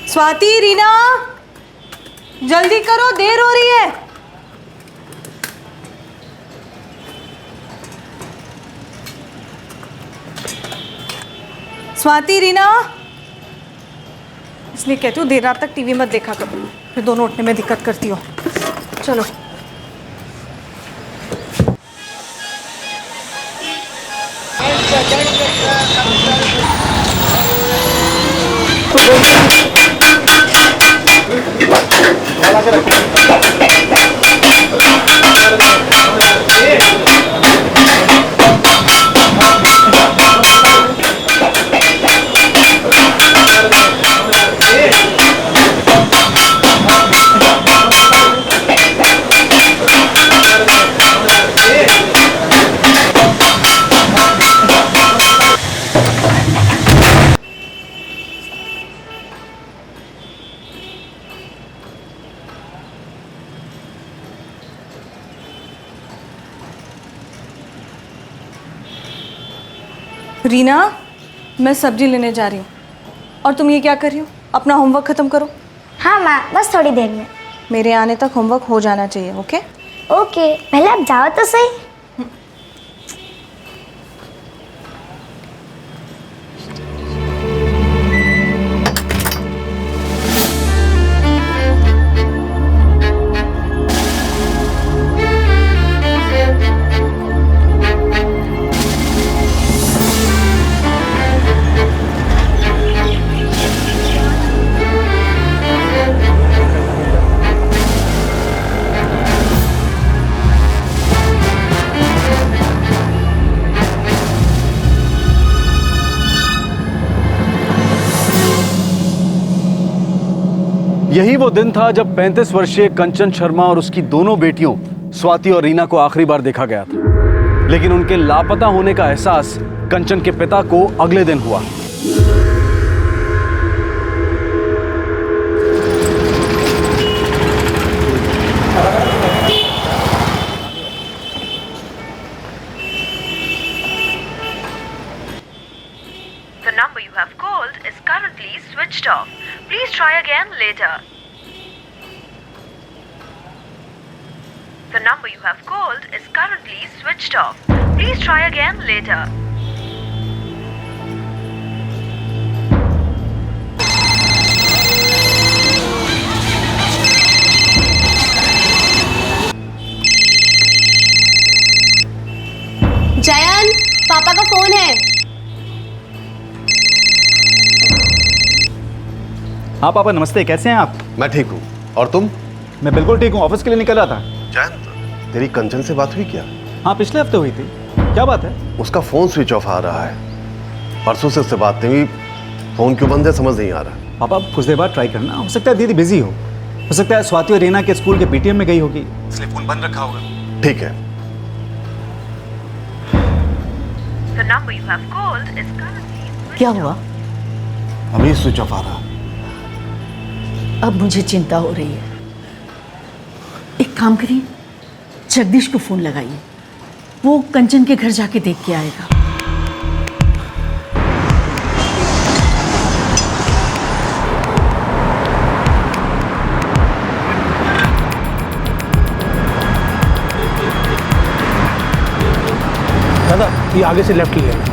स्वाति, रीना, जल्दी करो, देर हो रही है। स्वाति, रीना, इसलिए कहती हूँ देर रात तक टीवी मत देखा करो, फिर दोनों उठने में दिक्कत करती हो। चलो। रीना, मैं सब्जी लेने जा रही हूँ और तुम ये क्या कर रही हो? अपना होमवर्क ख़त्म करो। हाँ माँ, बस थोड़ी देर में। मेरे आने तक होमवर्क हो जाना चाहिए। ओके ओके, पहले आप जाओ तो सही। यही वो दिन था जब 35 वर्षीय कंचन शर्मा और उसकी दोनों बेटियों स्वाति और रीना को आखिरी बार देखा गया था। लेकिन उनके लापता होने का एहसास कंचन के पिता को अगले दिन हुआ। The number you have called is currently switched off. Please try again later. The number you have called is currently switched off. Please try again later. जयन, पापा का फोन है। हाँ पापा नमस्ते, कैसे हैं आप? मैं ठीक हूँ, और तुम? मैं बिल्कुल ठीक हूँ, ऑफिस के लिए निकल रहा था। जयंत, तेरी कंचन से बात हुई क्या? हाँ पिछले हफ्ते हुई थी। क्या बात है? उसका फोन स्विच ऑफ आ रहा है। परसों से उससे बात नहीं हुई, फोन क्यों बंद है समझ नहीं आ रहा। पापा कुछ देर बाद ट्राई करना, हो सकता है दीदी बिजी हो सकता है स्वाति और रीना के स्कूल के पीटीएम में गई होगी, इसलिए फोन बंद रखा होगा। ठीक है। The number you have called is currently switched क्या off. हुआ? अभी स्विच ऑफ आ रहा। अब मुझे चिंता हो रही है। एक काम करिए, जगदीश को फोन लगाइए, वो कंचन के घर जाके देख के आएगा। दादा, ये आगे से लेफ्ट लिया।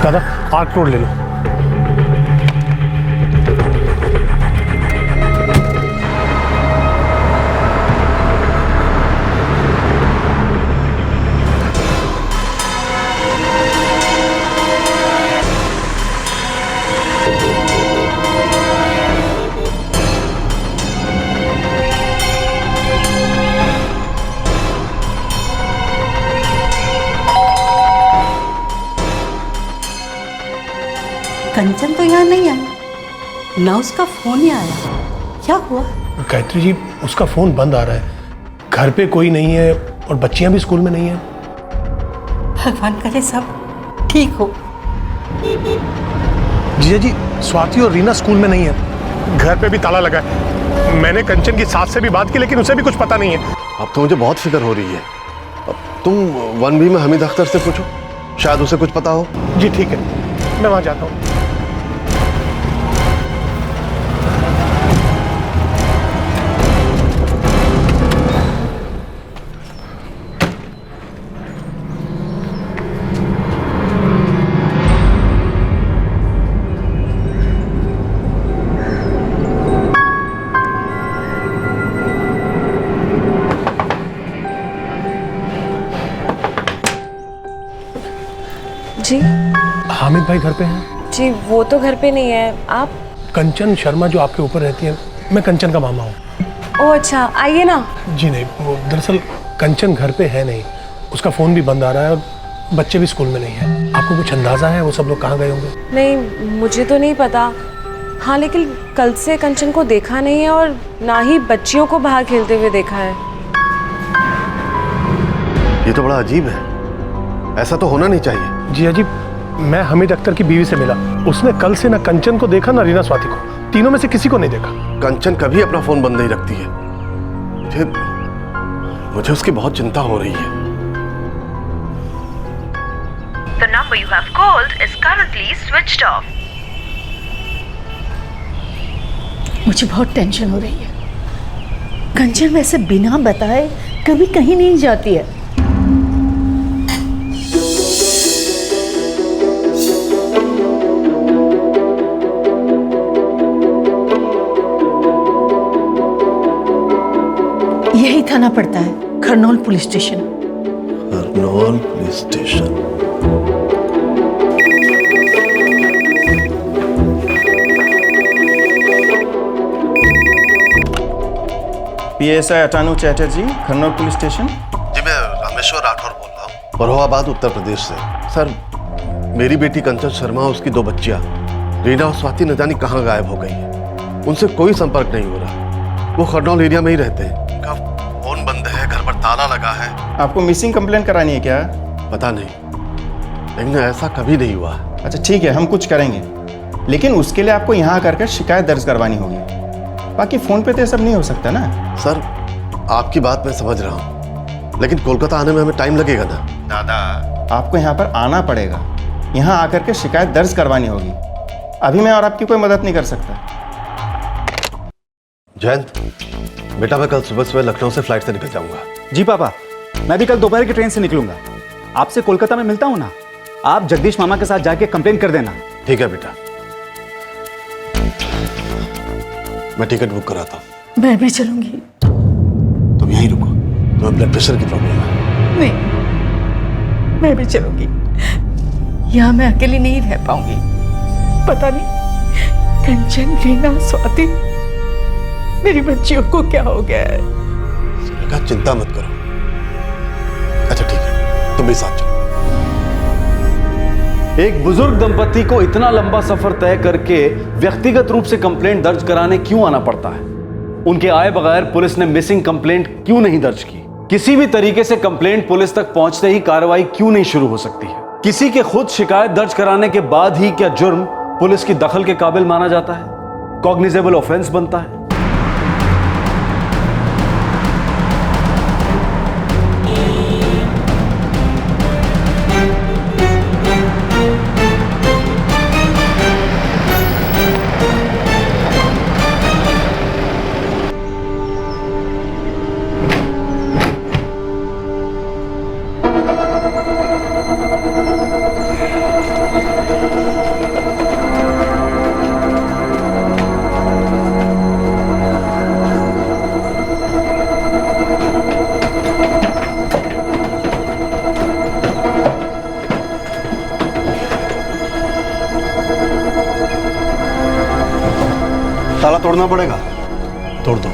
दादा, आर्क रोड ले लो। कंचन तो यहाँ नहीं आया, ना उसका फोन ही आया। क्या हुआ? गायत्री जी, उसका फ़ोन बंद आ रहा है, घर पे कोई नहीं है और बच्चियां भी स्कूल में नहीं है। भगवान करे सब ठीक हो। जीजा जी, स्वाति और रीना स्कूल में नहीं है, घर पे भी ताला लगा है। मैंने कंचन की सास से भी बात की, लेकिन उसे भी कुछ पता नहीं है। अब तो मुझे बहुत फिक्र हो रही है। अब तुम 1B में हमीद अख्तर से पूछो, शायद उसे कुछ पता हो। जी ठीक है, मैं वहाँ जाता हूँ। जी हामिद भाई घर पे हैं? जी, वो तो घर पे नहीं है। आप? कंचन शर्मा जो आपके ऊपर रहती है, मैं कंचन का मामा हूँ। ओह अच्छा, आइए ना। जी नहीं, वो दरअसल कंचन घर पे है नहीं, उसका फ़ोन भी बंद आ रहा है और बच्चे भी स्कूल में नहीं है। आपको कुछ अंदाज़ा है वो सब लोग कहाँ गए होंगे? नहीं, मुझे तो नहीं पता। हाँ, लेकिन कल से कंचन को देखा नहीं है और ना ही बच्चियों को बाहर खेलते हुए देखा है। ये तो बड़ा अजीब है, ऐसा तो होना नहीं चाहिए। जी अजीब, मैं हमीद अख्तर की बीवी से मिला, उसने कल से ना कंचन को देखा ना रीना स्वाति को, तीनों में से किसी को नहीं देखा। कंचन कभी अपना फोन बंद नहीं रखती है। मुझे उसकी बहुत चिंता हो रही है। The number you have called is currently switched off. मुझे बहुत टेंशन हो रही है। कंचन वैसे बिना बताए कभी कहीं नहीं जाती है। यही थाना पड़ता है, Kharnaul police station. Kharnaul police station. PSI Atanu Chatterjee, Kharnaul police station. जी मैं रामेश्वर राठौर बोल रहा हूँ, बरोहाबाद उत्तर प्रदेश से। सर, मेरी बेटी कंचन शर्मा और उसकी 2 बच्चियाँ रीना और स्वाति न जाने कहाँ गायब हो गई है। उनसे कोई संपर्क नहीं हो रहा। वो खरनौल एरिया में ही रहते हैं। उनका फोन बंद है, घर पर ताला लगा है। आपको मिसिंग कंप्लेंट करानी है क्या? पता नहीं, लेकिन ऐसा कभी नहीं हुआ। अच्छा ठीक है, हम कुछ करेंगे, लेकिन उसके लिए आपको यहाँ आकर के शिकायत दर्ज करवानी होगी। बाकी फ़ोन पे तो ये सब नहीं हो सकता ना। सर, आपकी बात मैं समझ रहा हूँ, लेकिन कोलकाता आने में हमें टाइम लगेगा ना। दादा, आपको यहाँ पर आना पड़ेगा, यहाँ आकर के शिकायत दर्ज करवानी होगी। अभी मैं और आपकी कोई मदद नहीं कर सकता। जयंत बेटा, मैं कल सुबह लखनऊ से फ्लाइट से निकल जाऊंगा। जी पापा, मैं भी कल दोपहर की ट्रेन से निकलूंगा। आपसे कोलकाता में मिलता हूँ ना, आप जगदीश मामा के साथ जाके कंप्लेन कर देना। ठीक है बेटा, मैं टिकट बुक कराता हूँ। मैं भी चलूंगी। तुम यहीं रुको, तुम्हें ब्लड प्रेशर की प्रॉब्लम है। नहीं, मैं भी चलूंगी। यहाँ मैं अकेली नहीं रह पाऊंगी। पता नहीं कंचन, रीना, स्वाति, मेरी बच्चियों को क्या हो गया है। सुलेखा, चिंता मत करो। अच्छा ठीक है, तुम भी साथ चलो। एक बुजुर्ग दंपति को इतना लंबा सफर तय करके व्यक्तिगत रूप से कंप्लेंट दर्ज कराने क्यों आना पड़ता है? उनके आए बगैर पुलिस ने मिसिंग कंप्लेंट क्यों नहीं दर्ज की? किसी भी तरीके से कंप्लेंट पुलिस तक पहुंचते ही कार्रवाई क्यों नहीं शुरू हो सकती है? किसी के खुद शिकायत दर्ज कराने के बाद ही क्या जुर्म पुलिस की दखल के काबिल माना जाता है, कॉग्निजेबल ऑफेंस बनता है? ताला तोड़ना पड़ेगा। तोड़ दो।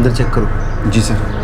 अंदर चेक करो। जी सर।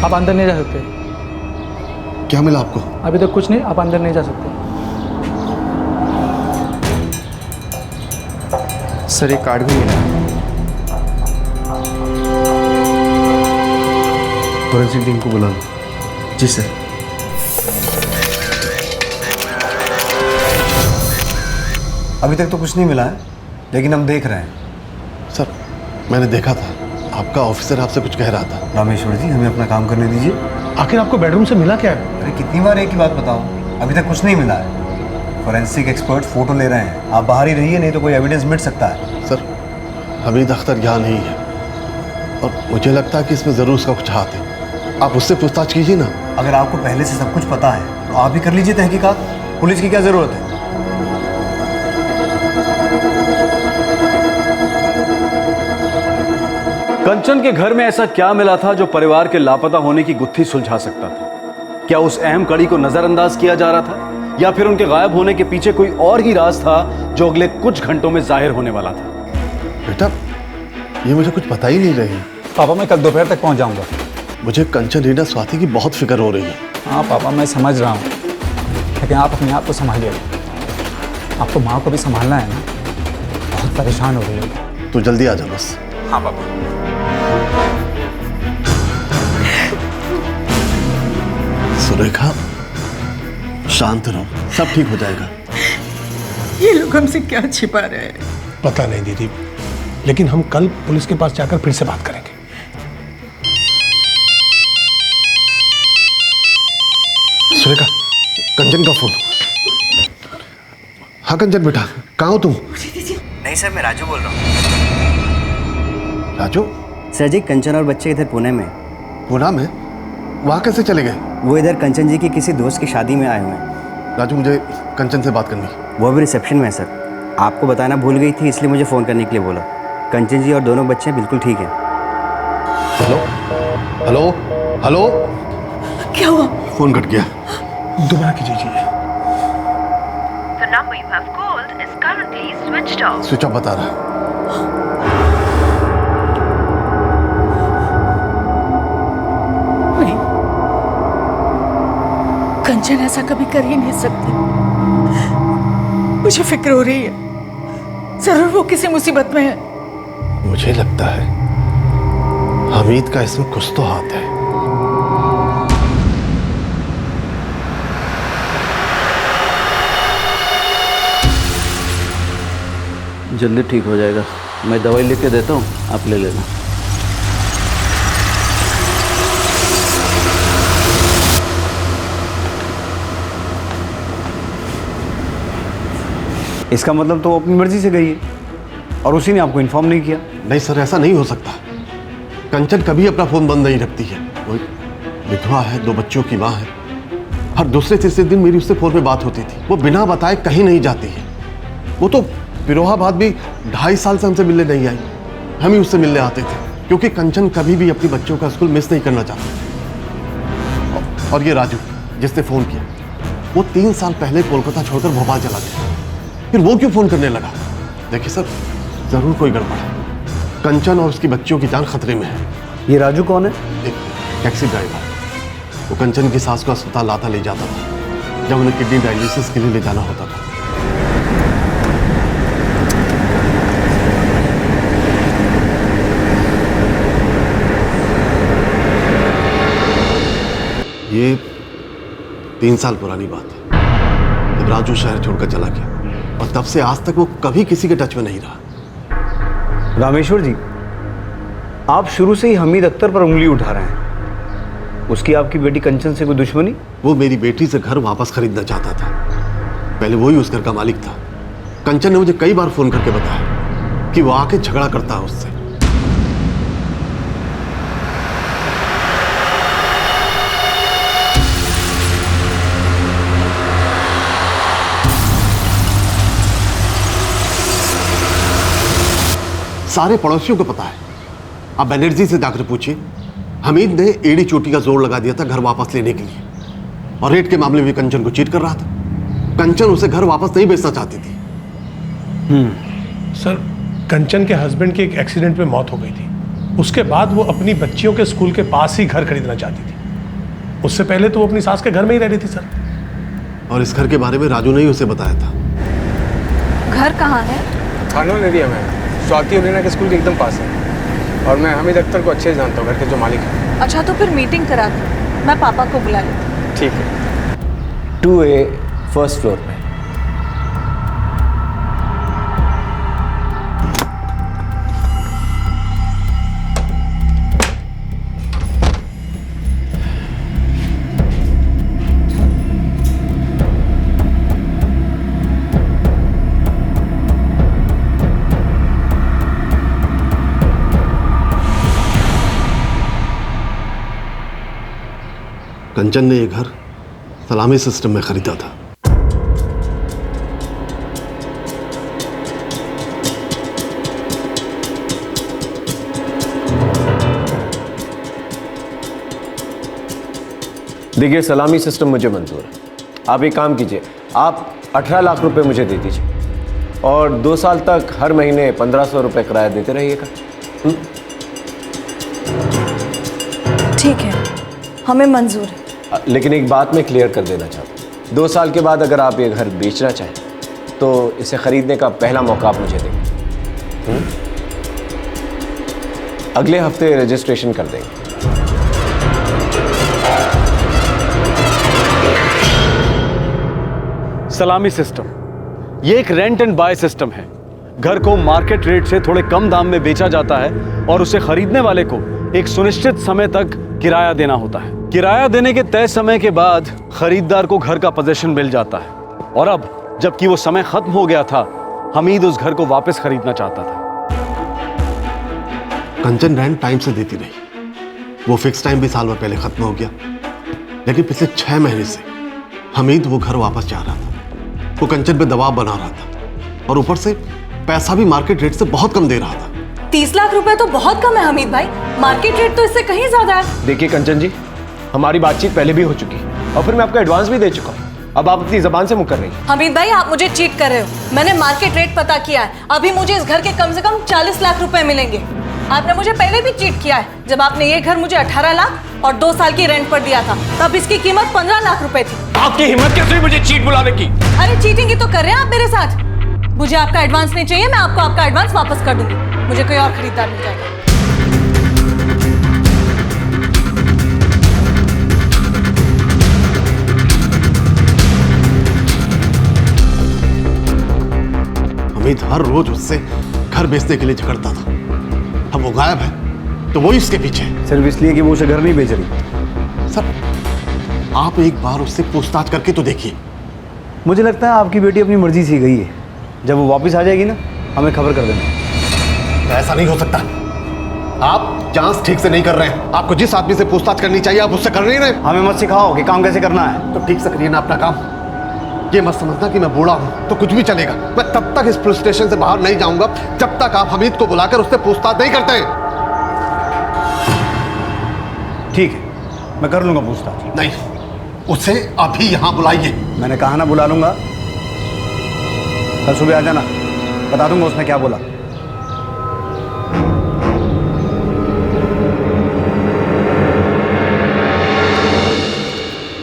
आप अंदर नहीं जा सकते। क्या मिला आपको? अभी तक कुछ नहीं, आप अंदर नहीं जा सकते। सर एक कार्ड भी मिला। फॉरेंसिक टीम को बुला लो। जी सर। अभी तक तो कुछ नहीं मिला है, लेकिन हम देख रहे हैं। सर मैंने देखा था, आपका ऑफिसर आपसे कुछ कह रहा था। रामेश्वर जी, हमें अपना काम करने दीजिए। आखिर आपको बेडरूम से मिला क्या है? अरे कितनी बार एक ही बात बताऊं, अभी तक कुछ नहीं मिला है। फॉरेंसिक एक्सपर्ट फोटो ले रहे हैं, आप बाहर ही रहिए, नहीं तो कोई एविडेंस मिट सकता है। सर हमीद अख्तर यहाँ नहीं है और मुझे लगता है कि इसमें ज़रूर उसका कुछ हाथ है। आप उससे पूछताछ कीजिए ना। अगर आपको पहले से सब कुछ पता है तो आप ही कर लीजिए तहकीकात, पुलिस की क्या ज़रूरत है। कंचन के घर में ऐसा क्या मिला था जो परिवार के लापता होने की गुत्थी सुलझा सकता था? क्या उस अहम कड़ी को नजरअंदाज किया जा रहा था, या फिर उनके गायब होने के पीछे कोई और ही राज था जो अगले कुछ घंटों में जाहिर होने वाला था? बेटा ये मुझे कुछ पता ही नहीं रही। पापा मैं कल दोपहर तक पहुंच जाऊंगा। मुझे कंचन, रीना, स्वाति की बहुत फिक्र हो रही है। हाँ पापा मैं समझ रहा हूँ, लेकिन आप अपने आप को संभालिए। आपको माँ को भी संभालना है ना, बहुत परेशान हो रही है। तो जल्दी आ जा बस। हाँ पापा। सुरेखा शांत रहो, सब ठीक हो जाएगा। ये लोग हमसे क्या छिपा रहे हैं? पता नहीं दीदी, लेकिन हम कल पुलिस के पास जाकर फिर से बात करेंगे। सुरेखा, कंचन का फोन। हाँ कंचन बेटा, कहाँ हो तुम? नहीं सर, मैं राजू बोल रहा हूँ। राजू? सर जी, कंचन और बच्चे इधर पुणे में। पुणे में? वहाँ कैसे चले गए? वो इधर कंचन जी की किसी दोस्त की शादी में आए हुए हैं। राजू मुझे कंचन से बात करनी। वो भी रिसेप्शन में है सर। आपको बताना भूल गई थी, इसलिए मुझे फ़ोन करने के लिए बोला। कंचन जी और दोनों बच्चे बिल्कुल ठीक हैं। हेलो हेलो हेलो, क्या हुआ? फोन कट गया। दोबारा कीजिए जी। The number you have called is currently switched off. Switch off बता रहा। नहीं, कंचन ऐसा कभी कर ही नहीं सकती। मुझे फिक्र हो रही है, जरूर वो किसी मुसीबत में है। मुझे लगता है हमीद का इसमें कुछ तो हाथ है। जल्दी ठीक हो जाएगा। मैं दवाई लिख के देता हूँ, आप ले लेना। इसका मतलब तो वो अपनी मर्जी से गई है और उसी ने आपको इन्फॉर्म नहीं किया? नहीं सर, ऐसा नहीं हो सकता। कंचन कभी अपना फोन बंद नहीं रखती है। वो विधवा है, 2 बच्चों की माँ है। हर दूसरे तीसरे दिन मेरी उससे फोन पे बात होती थी। वो बिना बताए कहीं नहीं जाती है। वो तो फिरोहाबाद भी 2.5 साल से हमसे मिलने नहीं आई। हम ही उससे मिलने आते थे, क्योंकि कंचन कभी भी अपने बच्चों का स्कूल मिस नहीं करना चाहती। और ये राजू जिसने फ़ोन किया, वो 3 साल पहले कोलकाता छोड़कर भोपाल चला गया। फिर वो क्यों फ़ोन करने लगा? देखिए सर, ज़रूर कोई गड़बड़ है। कंचन और उसकी बच्चियों की जान खतरे में है। ये राजू कौन है? एक टैक्सी ड्राइवर। वो कंचन की सास को अस्पताल लाता ले जाता था जब उन्हें किडनी डायलिसिस के लिए ले जाना होता था। ये 3 साल पुरानी बात है, जब राजू शहर छोड़कर चला गया, और तब से आज तक वो कभी किसी के टच में नहीं रहा। रामेश्वर जी, आप शुरू से ही हमीद अख्तर पर उंगली उठा रहे हैं। उसकी आपकी बेटी कंचन से कोई दुश्मनी? वो मेरी बेटी से घर वापस खरीदना चाहता था। पहले वही उस घर का मालिक था। कंचन ने मुझे कई बार फोन करके बताया कि वो आके झगड़ा करता है उससे। सारे पड़ोसियों को पता है। आप बनर्जी से जाकर पूछिए, हमीद ने एड़ी चोटी का जोर लगा दिया था घर वापस लेने के लिए, और रेट के मामले में कंचन को चीट कर रहा था। कंचन उसे घर वापस नहीं बेचना चाहती थी। सर, कंचन के हस्बैंड की एक एक्सीडेंट में मौत हो गई थी। उसके बाद वो अपनी बच्चियों के स्कूल के पास ही घर खरीदना चाहती थी। उससे पहले तो वो अपनी सास के घर में ही रह रही थी सर। और इस घर के बारे में राजू ने ही उसे बताया था। घर कहाँ है? खानोन एरिया में, स्वाति और रीना के स्कूल के एकदम पास है। और मैं हमीद अख्तर को अच्छे से जानता हूँ, घर के जो मालिक हैं। अच्छा, तो फिर मीटिंग करा दो, मैं पापा को बुला लेती हूँ। ठीक है। 2A फर्स्ट फ्लोर पे। कंचन ने यह घर सलामी सिस्टम में खरीदा था। देखिए, सलामी सिस्टम मुझे मंजूर है। आप एक काम कीजिए, आप 18 लाख रुपए मुझे दे दीजिए और 2 साल तक हर महीने 1500 रुपए किराया देते रहिएगा। ठीक है, हमें मंजूर है। लेकिन एक बात मैं क्लियर कर देना चाहता हूँ, 2 साल के बाद अगर आप ये घर बेचना चाहें तो इसे खरीदने का पहला मौका आप मुझे देंगे। अगले हफ्ते रजिस्ट्रेशन कर देंगे। सलामी सिस्टम ये एक रेंट एंड बाय सिस्टम है। घर को मार्केट रेट से थोड़े कम दाम में बेचा जाता है और उसे खरीदने वाले को एक सुनिश्चित समय तक किराया देना होता है। किराया देने के तय समय के बाद खरीदार को घर का पोजीशन मिल जाता है। और अब जबकि वो समय खत्म हो गया था, हमीद उस घर को वापस खरीदना चाहता था। कंचन रेंट टाइम से देती रही। वो फिक्स टाइम भी साल भर पहले खत्म हो गया, लेकिन पिछले 6 महीने से हमीद वो घर वापस चाह रहा था। वो कंचन पे दबाव बना रहा था और ऊपर से पैसा भी मार्केट रेट से बहुत कम दे रहा था। 30 लाख रुपए तो बहुत कम है हमीद भाई, मार्केट रेट तो इससे कहीं ज्यादा है। देखिए कंचन जी, हमारी बातचीत पहले भी हो चुकी है और फिर मैं आपको एडवांस भी दे चुका हूँ। अब आप अपनी जबान से मुकर रही हैं। हमीद भाई, आप मुझे चीट कर रहे हो। मैंने मार्केट रेट पता किया है। अभी मुझे इस घर के कम से कम 40 लाख रुपए मिलेंगे। आपने मुझे पहले भी चीट किया है। जब आपने ये घर मुझे 18 लाख और 2 साल की रेंट पर दिया था, तब इसकी कीमत 15 लाख रुपए थी। आपकी हिम्मत कैसे हुई मुझे चीट बुलाने की? अरे चीटिंग ही तो कर रहे हैं आप मेरे साथ। मुझे आपका एडवांस नहीं चाहिए, मैं आपको आपका एडवांस वापस कर दूंगी। मुझे कोई और खरीदार मिल जाएगा। हमीद हर रोज उससे घर बेचने के लिए झगड़ता था। अब वो गायब है तो वो इसके पीछे है। सिर्फ इसलिए कि वो उसे घर नहीं बेच रही। सर, आप एक बार उससे पूछताछ करके तो देखिए। मुझे लगता है आपकी बेटी अपनी मर्जी से गई है। जब वो वापस आ जाएगी ना, हमें खबर कर देना। ऐसा नहीं हो सकता। आप जांच ठीक से नहीं कर रहे हैं। आपको जिस आदमी से पूछताछ करनी चाहिए आप उससे कर नहीं रहे। हमें मत सिखाओ कि काम कैसे करना है। तो ठीक से करिए ना अपना काम। ये मत समझना कि मैं बूढ़ा हूं तो कुछ भी चलेगा। मैं तब तक इस पुलिस स्टेशन से बाहर नहीं जाऊंगा जब तक आप हमीद को बुलाकर उससे पूछताछ नहीं करते। ठीक है, मैं कर लूंगा पूछताछ। नहीं, उसे अभी यहां बुलाइए। मैंने कहा ना बुला लूंगा। कल सुबह आ जाना, बता दूंगा उसने क्या बोला।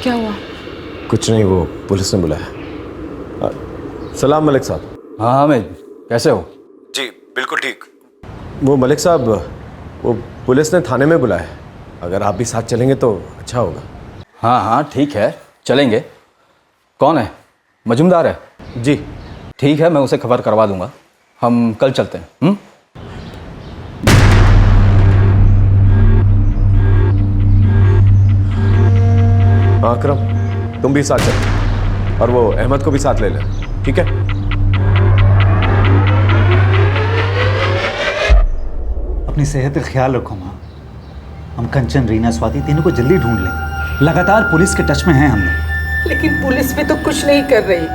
क्या हुआ? कुछ नहीं, वो पुलिस ने बुलाया। सलाम मलिक साहब। हाँ हामिद, कैसे हो? जी बिल्कुल ठीक। वो मलिक साहब, वो पुलिस ने थाने में बुलाया। अगर आप भी साथ चलेंगे तो अच्छा होगा। हाँ हाँ ठीक है, चलेंगे। कौन है? मजूमदार है? जी ठीक है, मैं उसे खबर करवा दूंगा। हम कल चलते हैं। हाँ अकरम, तुम भी साथ चलो और वो अहमद को भी साथ ले लेना, ठीक है? अपनी सेहत का ख्याल रखो माँ। हम कंचन, रीना, स्वाति तीनों को जल्दी ढूंढ लेंगे। लगातार पुलिस के टच में हैं हम लोग। लेकिन पुलिस भी तो कुछ नहीं कर रही।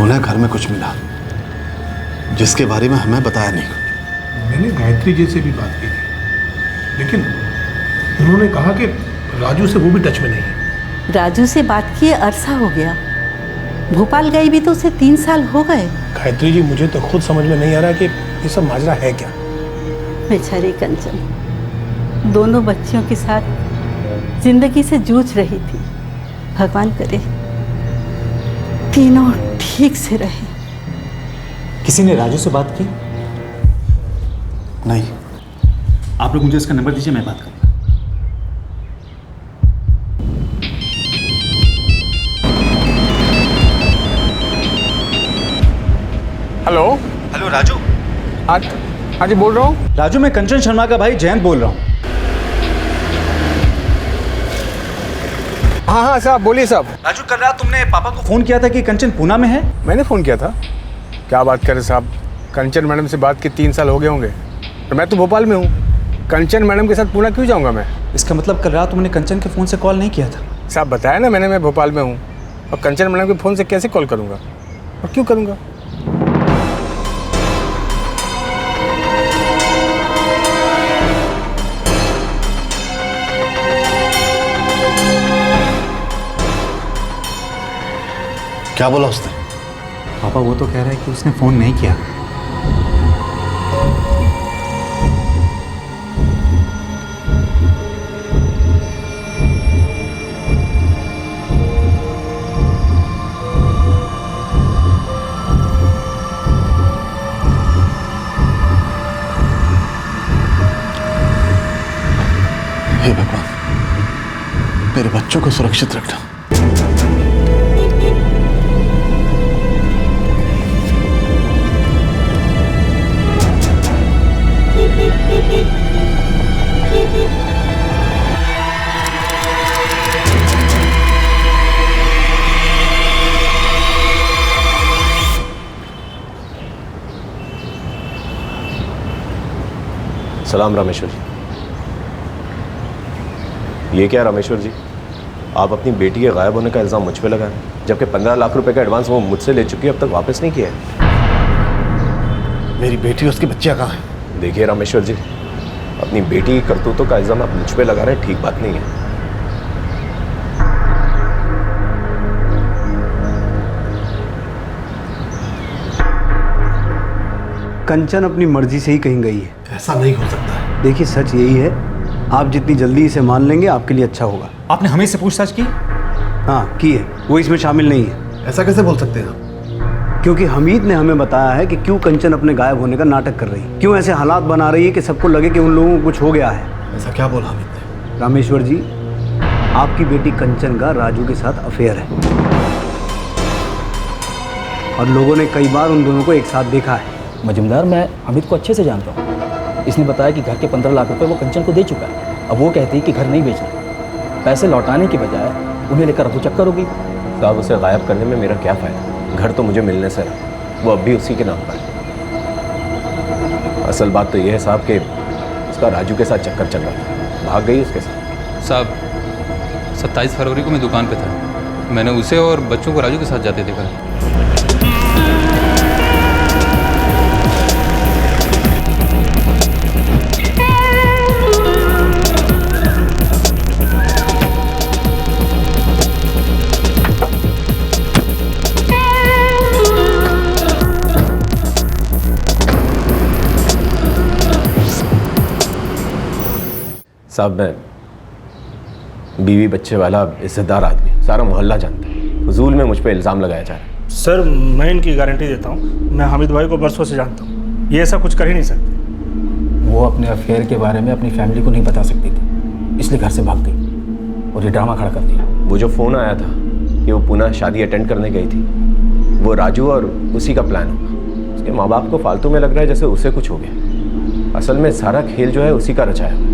उन्हें घर में कुछ मिला जिसके बारे में हमें बताया नहीं। मैंने गायत्री जी से भी बात की थी, लेकिन उन्होंने कहा कि राजू से वो भी टच में नहीं है। राजू से बात किए अरसा हो गया। भोपाल गई भी तो उसे 3 साल हो गए। गायत्री जी, मुझे तो खुद समझ में नहीं आ रहा कि ये सब माजरा है क्या। बेचारी कंचन दोनों बच्चियों के साथ जिंदगी से जूझ रही थी। भगवान करे तीनों ठीक से रहे। किसी ने राजू से बात की? नहीं। आप लोग मुझे इसका नंबर दीजिए, मैं बात करूँगा। हेलो। हेलो राजू। हाँ जी, बोल रहा हूँ। राजू, मैं कंचन शर्मा का भाई जयंत बोल रहा हूँ। हाँ साहब, बोलिए साहब। राजू, कल रात तुमने पापा को फोन किया था कि कंचन पूना में है? मैंने फ़ोन किया था। क्या बात करें साहब, कंचन मैडम से बात के 3 साल हो गए होंगे, तो मैं तो भोपाल में हूँ। कंचन मैडम के साथ पूना क्यों जाऊँगा मैं? इसका मतलब कल रात तुमने कंचन के फ़ोन से कॉल नहीं किया था? साहब बताया ना मैंने, मैं भोपाल में हूँ, और कंचन मैडम के फ़ोन से कैसे कॉल करूँगा और क्यों करूँगा? क्या बोला उसने? पापा वो तो कह रहा है कि उसने फ़ोन नहीं किया। हे भगवान, मेरे बच्चों को सुरक्षित रखना। सलाम रामेश्वर जी। ये क्या रामेश्वर जी, आप अपनी बेटी के गायब होने का इल्ज़ाम मुझ पे लगा रहे हैं, जबकि 15 लाख रुपए का एडवांस वो मुझसे ले चुकी है, अब तक वापस नहीं किया है। मेरी बेटी, उसकी बच्चियां कहाँ हैं? देखिए रामेश्वर जी, अपनी बेटी की करतूतों का इल्ज़ाम आप मुझ पे लगा रहे हैं, ठीक बात नहीं है। कंचन अपनी मर्जी से ही कहीं गई है। ऐसा नहीं हो सकता है। देखिए, सच यही है, आप जितनी जल्दी इसे मान लेंगे आपके लिए अच्छा होगा। आपने हमें से पूछताछ की? हाँ की है, वो इसमें शामिल नहीं है। ऐसा कैसे बोल सकते हैं आप? क्योंकि हमीद ने हमें बताया है कि क्यों कंचन अपने गायब होने का नाटक कर रही है, क्यों ऐसे हालात बना रही है कि सबको लगे कि उन लोगों को कुछ हो गया है। ऐसा क्या बोला हमीद ने? रामेश्वर जी, आपकी बेटी कंचन का राजू के साथ अफेयर है और लोगों ने कई बार उन दोनों को एक साथ देखा है। मजुमदार, मैं अमित को अच्छे से जानता हूँ। इसने बताया कि घर के 15 लाख रुपए वो कंचन को दे चुका है। अब वो कहती है कि घर नहीं बेचना। पैसे लौटाने की बजाय उन्हें लेकर अबू चक्कर हो गई। साहब, उसे गायब करने में मेरा क्या फ़ायदा? घर तो मुझे मिलने से रहा, वो अब भी उसी के नाम पर है। असल बात तो यह है साहब कि उसका राजू के साथ चक्कर चल रहा था, भाग गई उसके साथ। साहब, 27 फरवरी को मैं दुकान पे था। मैंने उसे और बच्चों को राजू के साथ जाते देखा। साहब, मैं बीवी बच्चे वाला इज्जतदार आदमी, सारा मोहल्ला जानता है। फजूल में मुझ पे इल्ज़ाम लगाया जा रहा है। सर, मैं इनकी गारंटी देता हूँ, मैं हामिद भाई को बरसों से जानता हूँ, ये ऐसा कुछ कर ही नहीं सकते। वो अपने अफेयर के बारे में अपनी फैमिली को नहीं बता सकती थी, इसलिए घर से भाग गई और ये ड्रामा खड़ा कर दिया। वो जो फ़ोन आया था कि वो पुनः शादी अटेंड करने गई थी, वो राजू और उसी का प्लान होगा। उसके माँ बाप को फालतू में लग रहा है जैसे उसे कुछ हो गया। असल में सारा खेल जो है उसी का रचा है।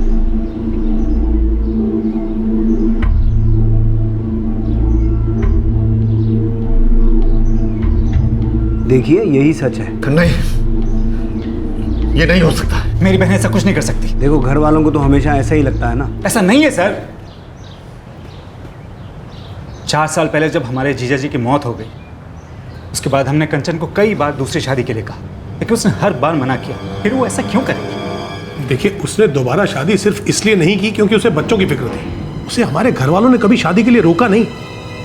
देखिए यही सच है। नहीं, ये नहीं हो सकता। मेरी बहन ऐसा कुछ नहीं कर सकती। देखो घर वालों को तो हमेशा ऐसा ही लगता है ना। ऐसा नहीं है सर। 4 साल पहले जब हमारे जीजा जी की मौत हो गई, उसके बाद हमने कंचन को कई बार दूसरी शादी के लिए कहा, लेकिन उसने हर बार मना किया। फिर वो ऐसा क्यों करेगी? देखिए, उसने दोबारा शादी सिर्फ इसलिए नहीं की क्योंकि उसे बच्चों की फिक्र थी। उसे हमारे घर वालों ने कभी शादी के लिए रोका नहीं,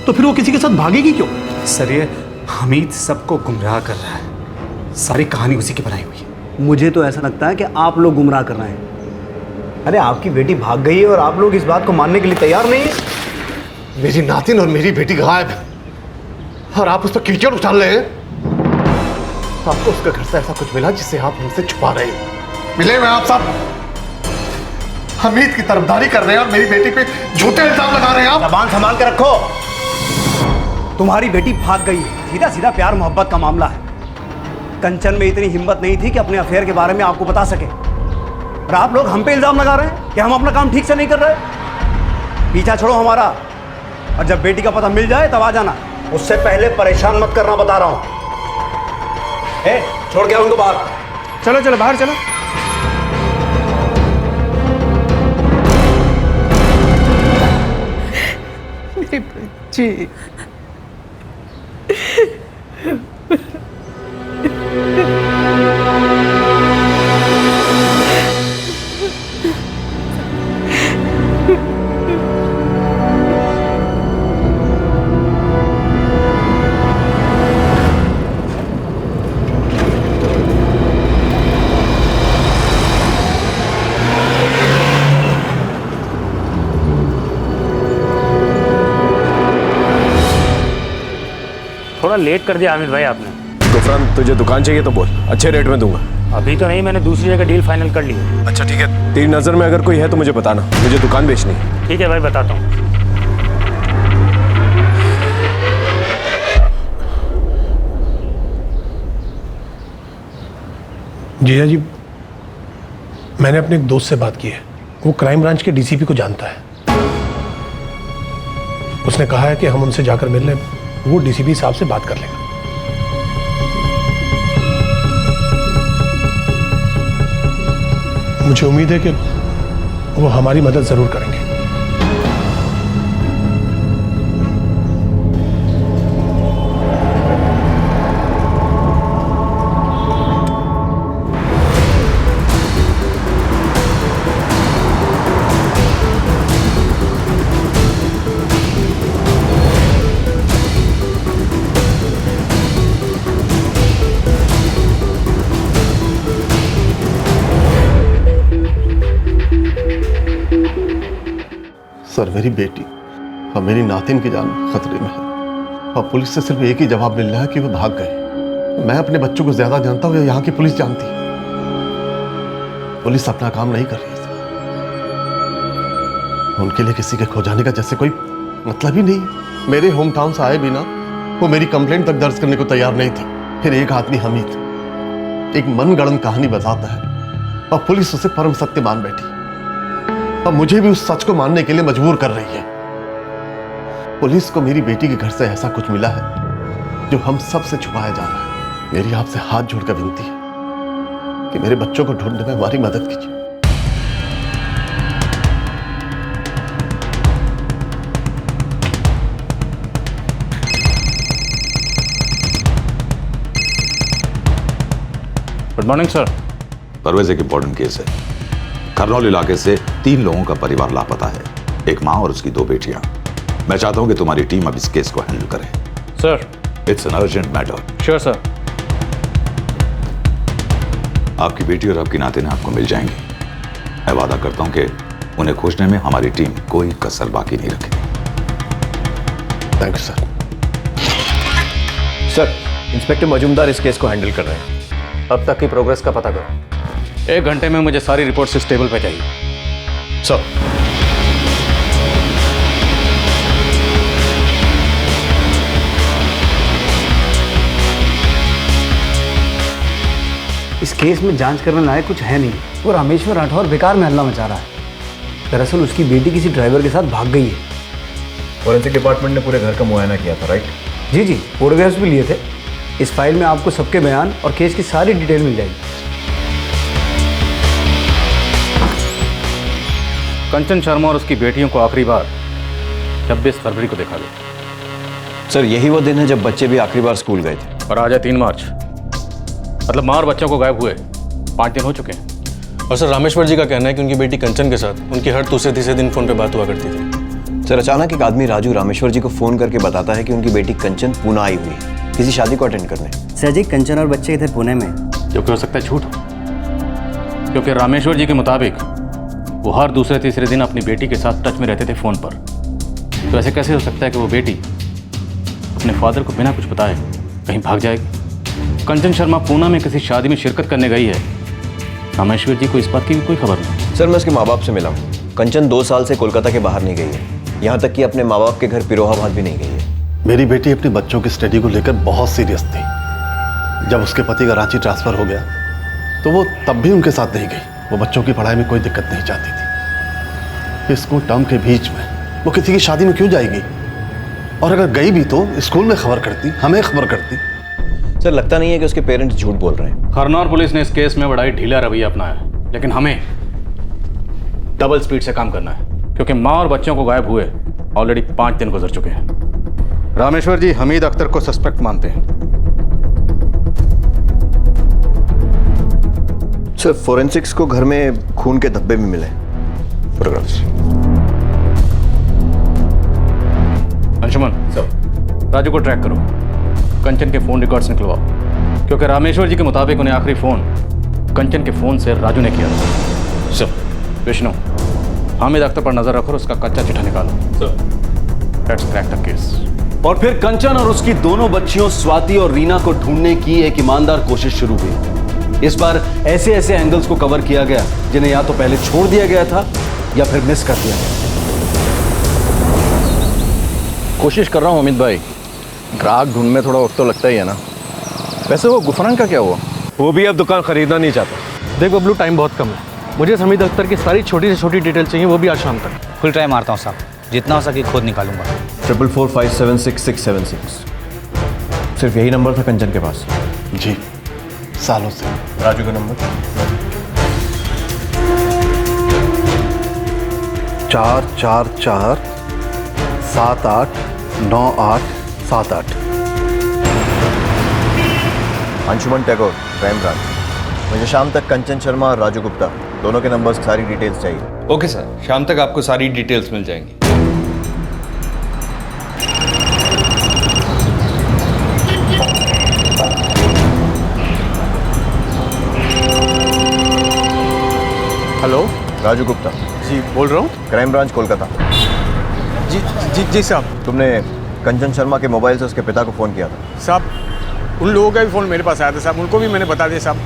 तो फिर वो किसी के साथ भागेगी क्यों? सर ये हमीद सबको गुमराह कर रहा है। सारी कहानी उसी की बनाई हुई है। मुझे तो ऐसा लगता है कि आप लोग गुमराह कर रहे हैं। अरे आपकी बेटी भाग गई है और आप लोग इस बात को मानने के लिए तैयार नहीं है। मेरी नातिन और मेरी बेटी गायब है और आप उस पर कीचड़ उछाल रहे हैं। आपको उसके घर से ऐसा कुछ मिला जिसे आप हमसे छुपा रहे हैं। मिले हुए आप सब हमीद की तरफदारी कर रहे हैं और मेरी बेटी पे झूठे इल्जाम लगा रहे हैं। आप जबान संभाल के रखो। तुम्हारी बेटी भाग गई है, सीधा सीधा प्यार मोहब्बत का मामला है। कंचन में इतनी हिम्मत नहीं थी कि अपने अफेयर के बारे में आपको बता सके, और आप लोग हम पे इल्जाम लगा रहे हैं कि हम अपना काम ठीक से नहीं कर रहे। पीछा छोड़ो हमारा, और जब बेटी का पता मिल जाए तब आ जाना। उससे पहले परेशान मत करना, बता रहा हूं। छोड़ के आओ उनको बाहर। चलो चलो बाहर चलो। मेरी बच्ची। थोड़ा लेट कर दिया हामिद भाई आपने। गुफरान, तुझे दुकान चाहिए तो बोल, अच्छे रेट में दूंगा। अभी तो नहीं, मैंने दूसरी जगह डील फाइनल कर ली है। अच्छा ठीक है, तेरी नज़र में अगर कोई है तो मुझे बताना, मुझे दुकान बेचनी है। ठीक है भाई, बताता हूँ। जीजा जी, मैंने अपने एक दोस्त से बात की है। वो क्राइम ब्रांच के डीसीपी को जानता है। उसने कहा है कि हम उनसे जाकर मिल लें, वो डीसीपी साहब से बात कर लेगा। मुझे उम्मीद है कि वो हमारी मदद जरूर करेंगे। सर, मेरी बेटी और मेरी नातिन की जान खतरे में है और पुलिस से सिर्फ एक ही जवाब मिल रहा है कि वो भाग गए। मैं अपने बच्चों को ज्यादा जानता हूं या यहाँ की पुलिस जानती? पुलिस अपना काम नहीं कर रही है। उनके लिए किसी के खो जाने का जैसे कोई मतलब ही नहीं है। मेरे होम टाउन से आए बिना वो मेरी कंप्लेंट तक दर्ज करने को तैयार नहीं थे। फिर एक आदमी हमीद एक मनगढ़ंत कहानी बताता है और पुलिस उसे परम सत्य मान बैठी और मुझे भी उस सच को मानने के लिए मजबूर कर रही है। पुलिस को मेरी बेटी के घर से ऐसा कुछ मिला है जो हम सब से छुपाया जा रहा है। मेरी आपसे हाथ जोड़कर विनती है कि मेरे बच्चों को ढूंढने में हमारी मदद कीजिए। Good morning sir. परवेज एक इंपॉर्टेंट केस है। खरनौल इलाके से 3 लोगों का परिवार लापता है, एक माँ और उसकी 2 बेटियां। मैं चाहता हूं कि तुम्हारी टीम अब इस केस को हैंडल करे। Sir, it's an urgent matter. Sure sir. आपकी बेटी और आपकी नातिन आपको मिल जाएंगी। मैं वादा करता हूं कि उन्हें खोजने में हमारी टीम कोई कसर बाकी नहीं रखेगी। Thank you sir. Sir, inspector Majumdar इस केस को हैंडल कर रहे हैं। अब तक की प्रोग्रेस का पता करो। 1 घंटे में मुझे सारी रिपोर्ट इस टेबल पे चाहिए। सर, इस केस में जांच करने लायक कुछ है नहीं। वो रामेश्वर राठौर बेकार में हल्ला मचा रहा है। दरअसल उसकी बेटी किसी ड्राइवर के साथ भाग गई है। फॉरेंसिक डिपार्टमेंट ने पूरे घर का मुआयना किया था, राइट? जी जी, फोटोग्राफ्स भी लिए थे। इस फाइल में आपको सबके बयान और केस की सारी डिटेल मिल जाएगी। कंचन शर्मा और उसकी बेटियों को आखिरी बार 26 फरवरी को देखा गया। सर यही वो दिन है जब बच्चे भी आखिरी बार स्कूल गए थे। और आज है 3 मार्च, मतलब माँ और बच्चों को गायब हुए 5 दिन हो चुके हैं। और सर रामेश्वर जी का कहना है कि उनकी बेटी कंचन के साथ उनकी हर दूसरे तीसरे दिन फ़ोन पे बात हुआ करती थी। सर अचानक एक आदमी राजू रामेश्वर जी को फ़ोन करके बताता है कि उनकी बेटी कंचन पुणे आई हुई है किसी शादी को अटेंड करने। सर जी, कंचन और बच्चे इधर पुणे में। क्योंकि हो सकता है झूठ हो, क्योंकि रामेश्वर जी के मुताबिक वो हर दूसरे तीसरे दिन अपनी बेटी के साथ टच में रहते थे फ़ोन पर। तो ऐसे कैसे हो सकता है कि वो बेटी अपने फादर को बिना कुछ बताए कहीं भाग जाएगी? कंचन शर्मा पूना में किसी शादी में शिरकत करने गई है, रामेश्वर जी को इस बात की भी कोई खबर नहीं। सर मैं उसके माँ बाप से मिला हूँ। कंचन 2 साल से कोलकाता के बाहर नहीं गई है, यहाँ तक कि अपने माँ बाप के घर पिरोहाबाद भी नहीं गई है। मेरी बेटी अपने बच्चों की स्टडी को लेकर बहुत सीरियस थी। जब उसके पति का रांची ट्रांसफर हो गया तो वो तब भी उनके साथ नहीं गई। वो बच्चों की पढ़ाई में कोई दिक्कत नहीं चाहती थी। स्कूल टर्म के बीच में वो किसी की शादी में क्यों जाएगी? और अगर गई भी तो स्कूल में खबर करती, हमें खबर करती। सर लगता नहीं है कि उसके पेरेंट्स झूठ बोल रहे हैं। खरनौर पुलिस ने इस केस में बड़ा ही ढीला रवैया अपनाया, लेकिन हमें डबल स्पीड से काम करना है, क्योंकि माँ और बच्चों को गायब हुए ऑलरेडी 5 दिन गुजर चुके हैं। रामेश्वर जी हमीद अख्तर को सस्पेक्ट मानते हैं। सर फोरेंसिक्स को घर में खून के धब्बे भी मिले। फोटोग्राफ्स। अंशुमन सर, राजू को ट्रैक करो, कंचन के फ़ोन रिकॉर्ड्स निकलवाओ, क्योंकि रामेश्वर जी के मुताबिक उन्हें आखिरी फ़ोन कंचन के फ़ोन से राजू ने किया था। सर विष्णु, हामिद अख्तर पर नज़र रखो, उसका कच्चा चिट्ठा निकालो। Sir let's crack the case. और फिर कंचन और उसकी दोनों बच्चियों स्वाति और रीना को ढूंढने की एक ईमानदार कोशिश शुरू हुई। इस बार ऐसे ऐसे एंगल्स को कवर किया गया जिन्हें या तो पहले छोड़ दिया गया था या फिर मिस कर दिया गया। कोशिश कर रहा हूँ अमित भाई, ग्राहक ढूंढने में थोड़ा वक्त तो लगता ही है ना। वैसे वो गुफरान का क्या हुआ? वो भी अब दुकान खरीदना नहीं चाहता। देख बबलू, टाइम बहुत कम है। मुझे हमीद अख्तर की सारी छोटी से छोटी डिटेल चाहिए, वो भी आज शाम तक। फुल ट्राई मारता हूँ साहब, जितना हो सके खुद निकालूंगा। 4445766676। सिर्फ यही नंबर था कंचन के पास? जी, सालों से। राजू का number 444789878। Anshuman Tagore, crime branch. मुझे शाम तक कंचन शर्मा और राजू गुप्ता दोनों के नंबर्स सारी डिटेल्स चाहिए। ओके सर, शाम तक आपको सारी डिटेल्स मिल जाएंगी। हेलो, राजू गुप्ता जी बोल रहा हूँ। Crime branch Kolkata. जी जी जी साहब। तुमने कंचन शर्मा के मोबाइल से उसके पिता को फ़ोन किया था? साहब उन लोगों का भी फ़ोन मेरे पास आया था साहब, उनको भी मैंने बता दिया साहब।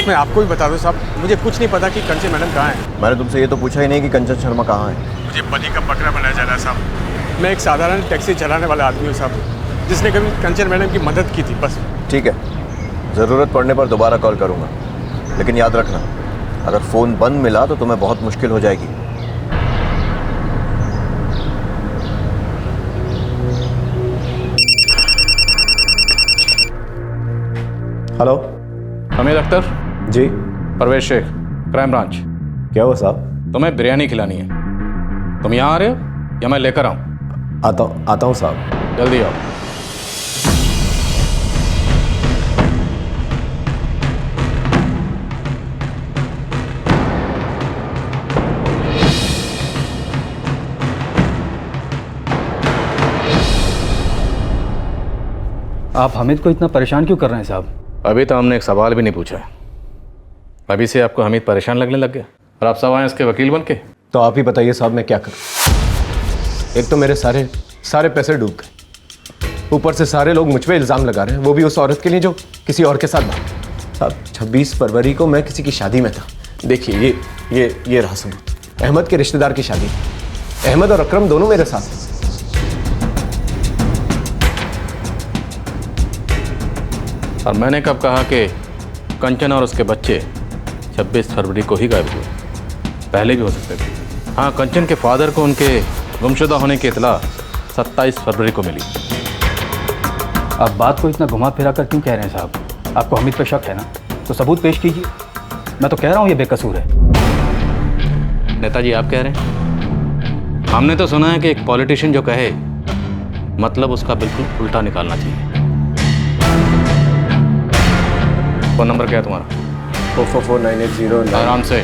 मैं आपको भी बता दूं साहब, मुझे कुछ नहीं पता कि कंचन मैडम कहाँ है। मैंने तुमसे ये तो पूछा ही नहीं कि कंचन शर्मा कहाँ है। मुझे बली का बकरा बनाया जा रहा है साहब। मैं एक साधारण टैक्सी चलाने वाला आदमी हूँ साहब, जिसने कभी कंचन मैडम की मदद की थी, बस। ठीक है, ज़रूरत पड़ने पर दोबारा कॉल करूँगा, लेकिन याद रखना अगर फ़ोन बंद मिला तो तुम्हें बहुत मुश्किल हो जाएगी। Hello, Hamid Akhtar ji. Parvez Sheikh, crime branch. क्या हुआ साहब? तुम्हें बिरयानी खिलानी है। तुम यहाँ आ रहे हो या मैं लेकर आऊँ? आता हूँ साहब। जल्दी आओ। आप हामिद को इतना परेशान क्यों कर रहे हैं साहब? अभी तो हमने एक सवाल भी नहीं पूछा है, अभी से आपको हमीद परेशान लगने लग गया और आप सब आए इसके वकील बन के। तो आप ही बताइए साहब, मैं क्या करूं? एक तो मेरे सारे पैसे डूब गए, ऊपर से सारे लोग मुझ पे इल्ज़ाम लगा रहे हैं, वो भी उस औरत के लिए जो किसी और के साथ भागी। साहब 26 फरवरी को मैं किसी की शादी में था। देखिए ये रहा सबूत। अहमद के रिश्तेदार की शादी। अहमद और अकरम दोनों मेरे साथ हैं। और मैंने कब कहा कि कंचन और उसके बच्चे 26 फरवरी को ही गायब हुए, पहले भी हो सकते थे। हाँ, कंचन के फादर को उनके गुमशुदा होने की इतला 27 फरवरी को मिली। आप बात को इतना घुमा फिरा कर क्यों कह रहे हैं साहब? आपको हमीद पे शक है ना, तो सबूत पेश कीजिए। मैं तो कह रहा हूँ ये बेकसूर है। नेताजी आप कह रहे हैं? हमने तो सुना है कि एक पॉलिटिशियन जो कहे मतलब उसका बिल्कुल उल्टा निकालना चाहिए। फोन नंबर क्या है तुम्हारा? 444-980-9. आराम से।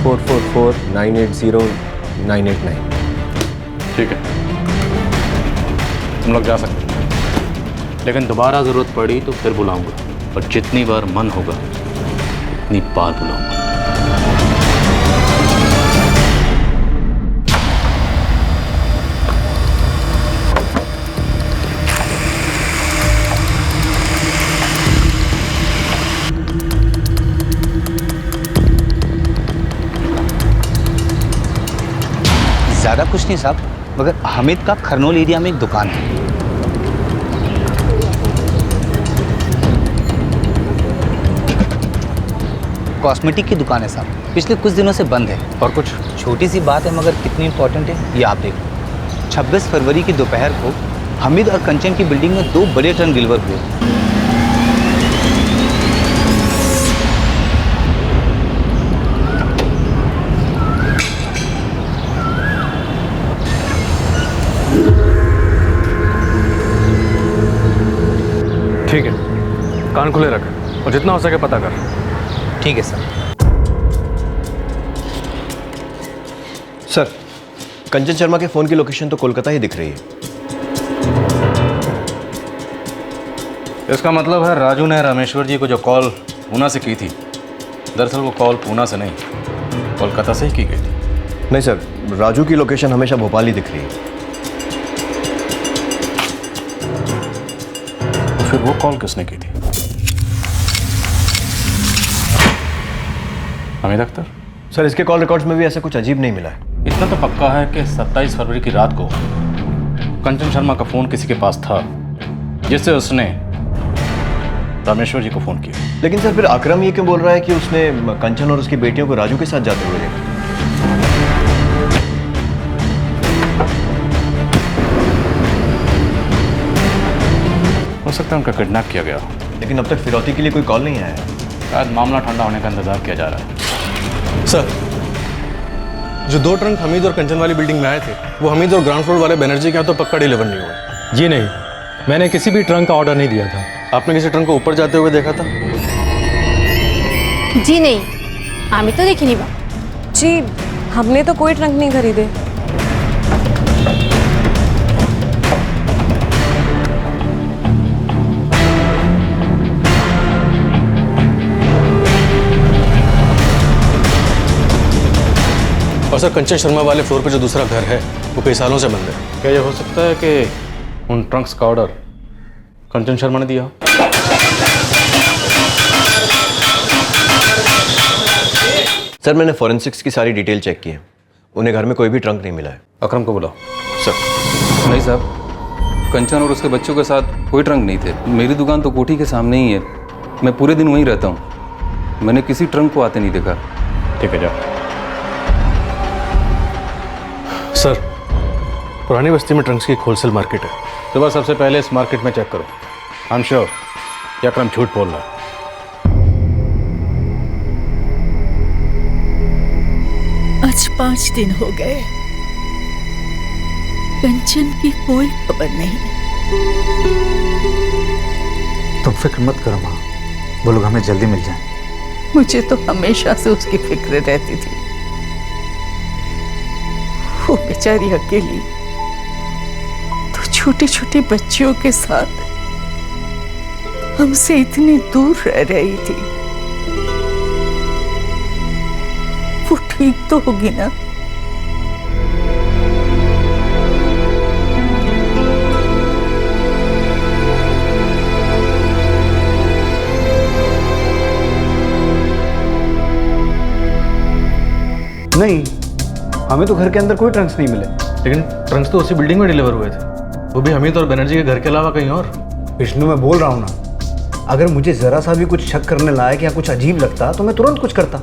444-980-989. ठीक है, तुम लोग जा सकते हो, लेकिन दोबारा ज़रूरत पड़ी तो फिर बुलाऊंगा, और जितनी बार मन होगा उतनी बार बुलाऊंगा। ज़्यादा कुछ नहीं साहब, मगर हामिद का खरनोल एरिया में एक दुकान है। कॉस्मेटिक की दुकान है साहब, पिछले कुछ दिनों से बंद है। और कुछ? छोटी सी बात है मगर कितनी इंपॉर्टेंट है ये आप देखो। 26 फरवरी की दोपहर को हामिद और कंचन की बिल्डिंग में 2 बड़े ट्रंक डिलीवर हुए। ठीक है, कान खुले रख और जितना हो सके पता कर। ठीक है सर। सर, कंचन शर्मा के फ़ोन की लोकेशन तो कोलकाता ही दिख रही है। इसका मतलब है राजू ने रामेश्वर जी को जो कॉल पूना से की थी, दरअसल वो कॉल पूना से नहीं कोलकाता से ही की गई थी। नहीं सर, राजू की लोकेशन हमेशा भोपाल ही दिख रही है। तो फिर वो कॉल किसने की थी? हामिद अख्तर? सर, इसके कॉल रिकॉर्ड्स में भी ऐसा कुछ अजीब नहीं मिला है। इतना तो पक्का है कि 27 फरवरी की रात को कंचन शर्मा का फ़ोन किसी के पास था, जिससे उसने रामेश्वर जी को फ़ोन किया। लेकिन सर, फिर अकरम ये क्यों बोल रहा है कि उसने कंचन और उसकी बेटियों को राजू के साथ जाते हुए देखा? हो सकता है उनका किडनैप किया गया। लेकिन अब तक फिरौती के लिए कोई कॉल नहीं आया है। शायद मामला ठंडा होने का इंतजार किया जा रहा है। सर, जो 2 ट्रंक हमीद और कंचन वाली बिल्डिंग में आए थे, वो हमीद और ग्राउंड फ्लोर वाले बनर्जी के यहाँ तो पक्का डिलीवर नहीं हुआ। जी नहीं, मैंने किसी भी ट्रंक का ऑर्डर नहीं दिया था। आपने किसी ट्रंक को ऊपर जाते हुए देखा था? जी नहीं, हमें तो देखी नहीं बा। जी, हमने तो कोई ट्रंक नहीं खरीदे। और सर, कंचन शर्मा वाले फ्लोर पे जो दूसरा घर है वो कई सालों से बंद है। क्या ये हो सकता है कि उन ट्रंक्स का ऑर्डर कंचन शर्मा ने दिया हो? सर, मैंने फॉरेंसिक्स की सारी डिटेल चेक की है, उन्हें घर में कोई भी ट्रंक नहीं मिला है। अकरम को बुलाओ। सर। नहीं साहब, कंचन और उसके बच्चों के साथ कोई ट्रंक नहीं थे। मेरी दुकान तो कोठी के सामने ही है, मैं पूरे दिन वहीं रहता हूँ। मैंने किसी ट्रंक को आते नहीं देखा। ठीक है, जाओ। सर, पुरानी बस्ती में ट्रंक्स की एक होलसेल मार्केट है। सुबह सबसे पहले इस मार्केट में चेक करो। आई एम श्योर ये अकरम झूठ बोल रहा है। आज 5 दिन हो गए, कंचन की कोई खबर नहीं। तुम फिक्र मत करो माँ, वो लोग हमें जल्दी मिल जाए। मुझे तो हमेशा से उसकी फिक्र रहती थी। वो बेचारी अकेली तो छोटे छोटे बच्चियों के साथ हमसे इतनी दूर रह रही थी। वो ठीक तो होगी ना? नहीं, हमें तो घर के अंदर कोई ट्रंक्स नहीं मिले। लेकिन ट्रंक्स तो उसी बिल्डिंग में डिलीवर हुए थे, वो भी हमीद और बनर्जी के घर के अलावा कहीं और। विष्णु, मैं बोल रहा हूँ ना, अगर मुझे ज़रा सा भी कुछ शक करने लायक या कुछ अजीब लगता तो मैं तुरंत कुछ करता।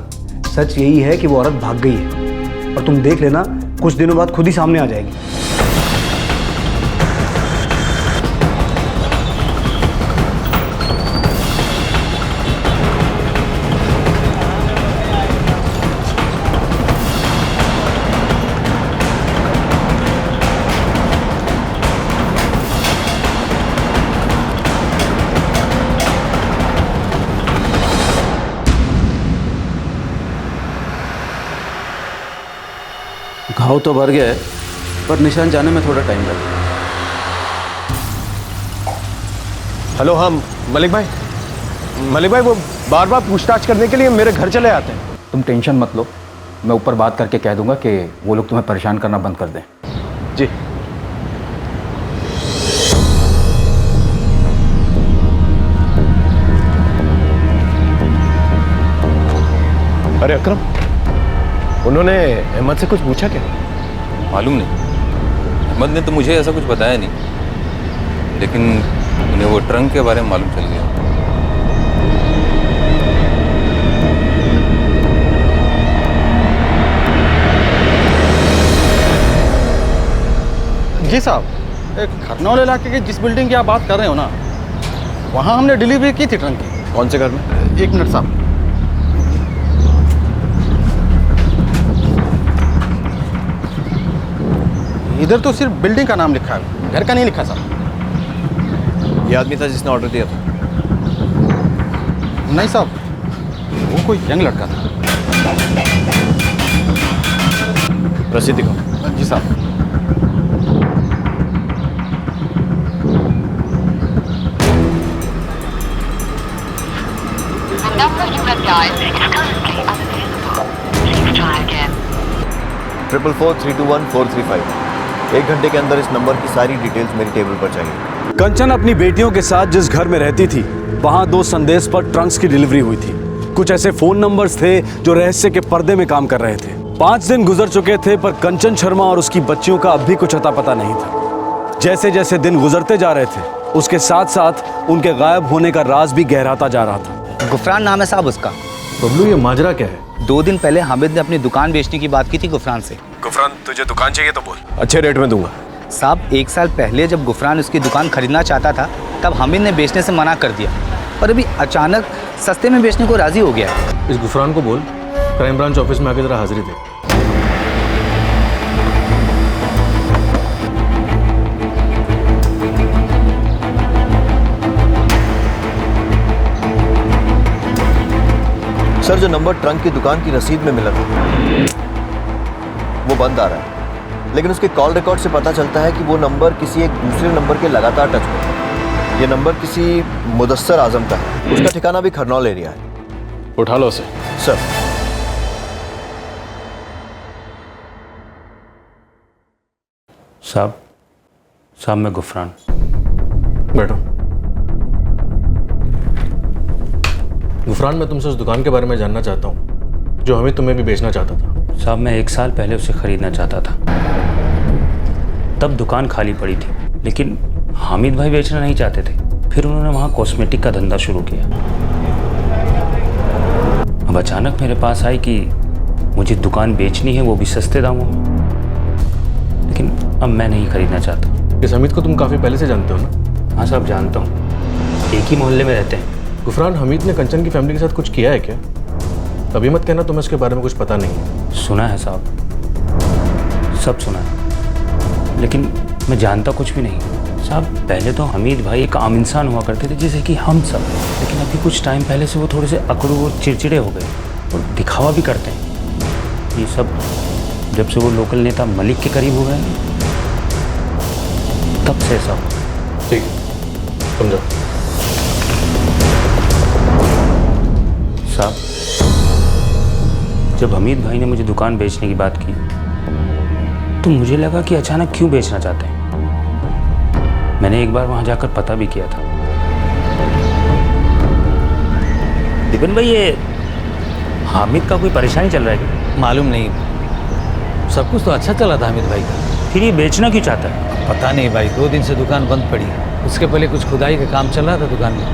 सच यही है कि वो औरत भाग गई है और तुम देख लेना कुछ दिनों बाद खुद ही सामने आ जाएगी। घाव तो भर गया है पर निशान जाने में थोड़ा टाइम लगेगा। हेलो, हाँ मलिक भाई। मलिक भाई वो बार बार पूछताछ करने के लिए मेरे घर चले आते हैं। तुम टेंशन मत लो, मैं ऊपर बात करके कह दूंगा कि वो लोग तुम्हें परेशान करना बंद कर दें। जी। अरे अकरम, उन्होंने अहमद से कुछ पूछा क्या? मालूम नहीं, अहमद ने तो मुझे ऐसा कुछ बताया नहीं, लेकिन उन्हें वो ट्रंक के बारे में मालूम चल गया। जी साहब, एक खरनौल इलाके की जिस बिल्डिंग की आप बात कर रहे हो ना, वहाँ हमने डिलीवरी की थी ट्रंक की। कौन से घर में? एक मिनट साहब। इधर तो सिर्फ बिल्डिंग का नाम लिखा है, घर का नहीं लिखा साहब। ये आदमी था जिसने ऑर्डर दिया था? नहीं साहब, वो कोई यंग लड़का था। रसीद दिखाओ। जी साहब। ट्रिपल 4321435। 1 घंटे के अंदर इस नंबर की सारी डिटेल्स मेरी टेबल पर चाहिए। कंचन अपनी बेटियों के साथ जिस घर में रहती थी वहां 2 संदेश पर ट्रंक्स की डिलीवरी हुई थी। कुछ ऐसे फोन नंबर्स थे जो रहस्य के पर्दे में काम कर रहे थे। 5 दिन गुजर चुके थे पर कंचन शर्मा और उसकी बच्चियों का अब भी कुछ अता पता नहीं था। जैसे जैसे दिन गुजरते जा रहे थे उसके साथ साथ उनके गायब होने का राज भी गहराता जा रहा था। गुफरान नाम है साहब उसका। बबलू, ये माजरा क्या है? 2 दिन पहले हामिद ने अपनी दुकान बेचने की बात की थी गुफरान से। गुफरान, तुझे दुकान चाहिए तो बोल, अच्छे रेट में दूंगा। साहब 1 साल पहले जब गुफरान उसकी दुकान खरीदना चाहता था तब हामिद ने बेचने से मना कर दिया, पर अभी अचानक सस्ते में बेचने को राजी हो गया है। इस गुफरान को बोल क्राइम ब्रांच ऑफिस में आके जरा हाजिरी दे। सर, जो नंबर ट्रंक की दुकान की रसीद में मिला था वो बंद आ रहा है, लेकिन उसके कॉल रिकॉर्ड से पता चलता है कि वो नंबर किसी एक दूसरे नंबर के लगातार टच में है। ये नंबर किसी मुदस्सर आजम का है। उसका ठिकाना भी खरनौल एरिया है। उठा लो उसे। सर। साहब मैं गुफरान। बैठो। गुफरान, मैं तुमसे उस दुकान के बारे में जानना चाहता हूँ जो हमें तुम्हें भी बेचना चाहता था। साहब मैं 1 साल पहले उसे खरीदना चाहता था, तब दुकान खाली पड़ी थी, लेकिन हामिद भाई बेचना नहीं चाहते थे। फिर उन्होंने वहाँ कॉस्मेटिक का धंधा शुरू किया। अब अचानक मेरे पास आई कि मुझे दुकान बेचनी है, वो भी सस्ते दामों में, लेकिन अब मैं नहीं खरीदना चाहता। इस हमीद को तुम काफ़ी पहले से जानते हो ना? हाँ साहब जानता हूँ, एक ही मोहल्ले में रहते हैं। गुफरान, हमीद ने कंचन की फैमिली के साथ कुछ किया है क्या? अभी मत कहना तुम्हें इसके बारे में कुछ पता नहीं है। सुना है साहब, सब सुना है, लेकिन मैं जानता कुछ भी नहीं। साहब पहले तो हमीद भाई एक आम इंसान हुआ करते थे जैसे कि हम सब, लेकिन अभी कुछ टाइम पहले से वो थोड़े से अकड़ू और चिड़चिड़े हो गए और दिखावा भी करते हैं। ये सब जब से वो लोकल नेता मलिक के करीब हो गए तब से ऐसा हुआ। ठीक है, समझो। साहब जब हमीद भाई ने मुझे दुकान बेचने की बात की तो मुझे लगा कि अचानक क्यों बेचना चाहते हैं। मैंने एक बार वहां जाकर पता भी किया था। दीपन भाई, ये हामिद का कोई परेशानी चल रहा है क्या? मालूम नहीं, सब कुछ तो अच्छा चला था हामिद भाई का। फिर ये बेचना क्यों चाहता है? पता नहीं भाई, 2 दिन से दुकान बंद पड़ी है। उसके पहले कुछ खुदाई का काम चल रहा था दुकान में।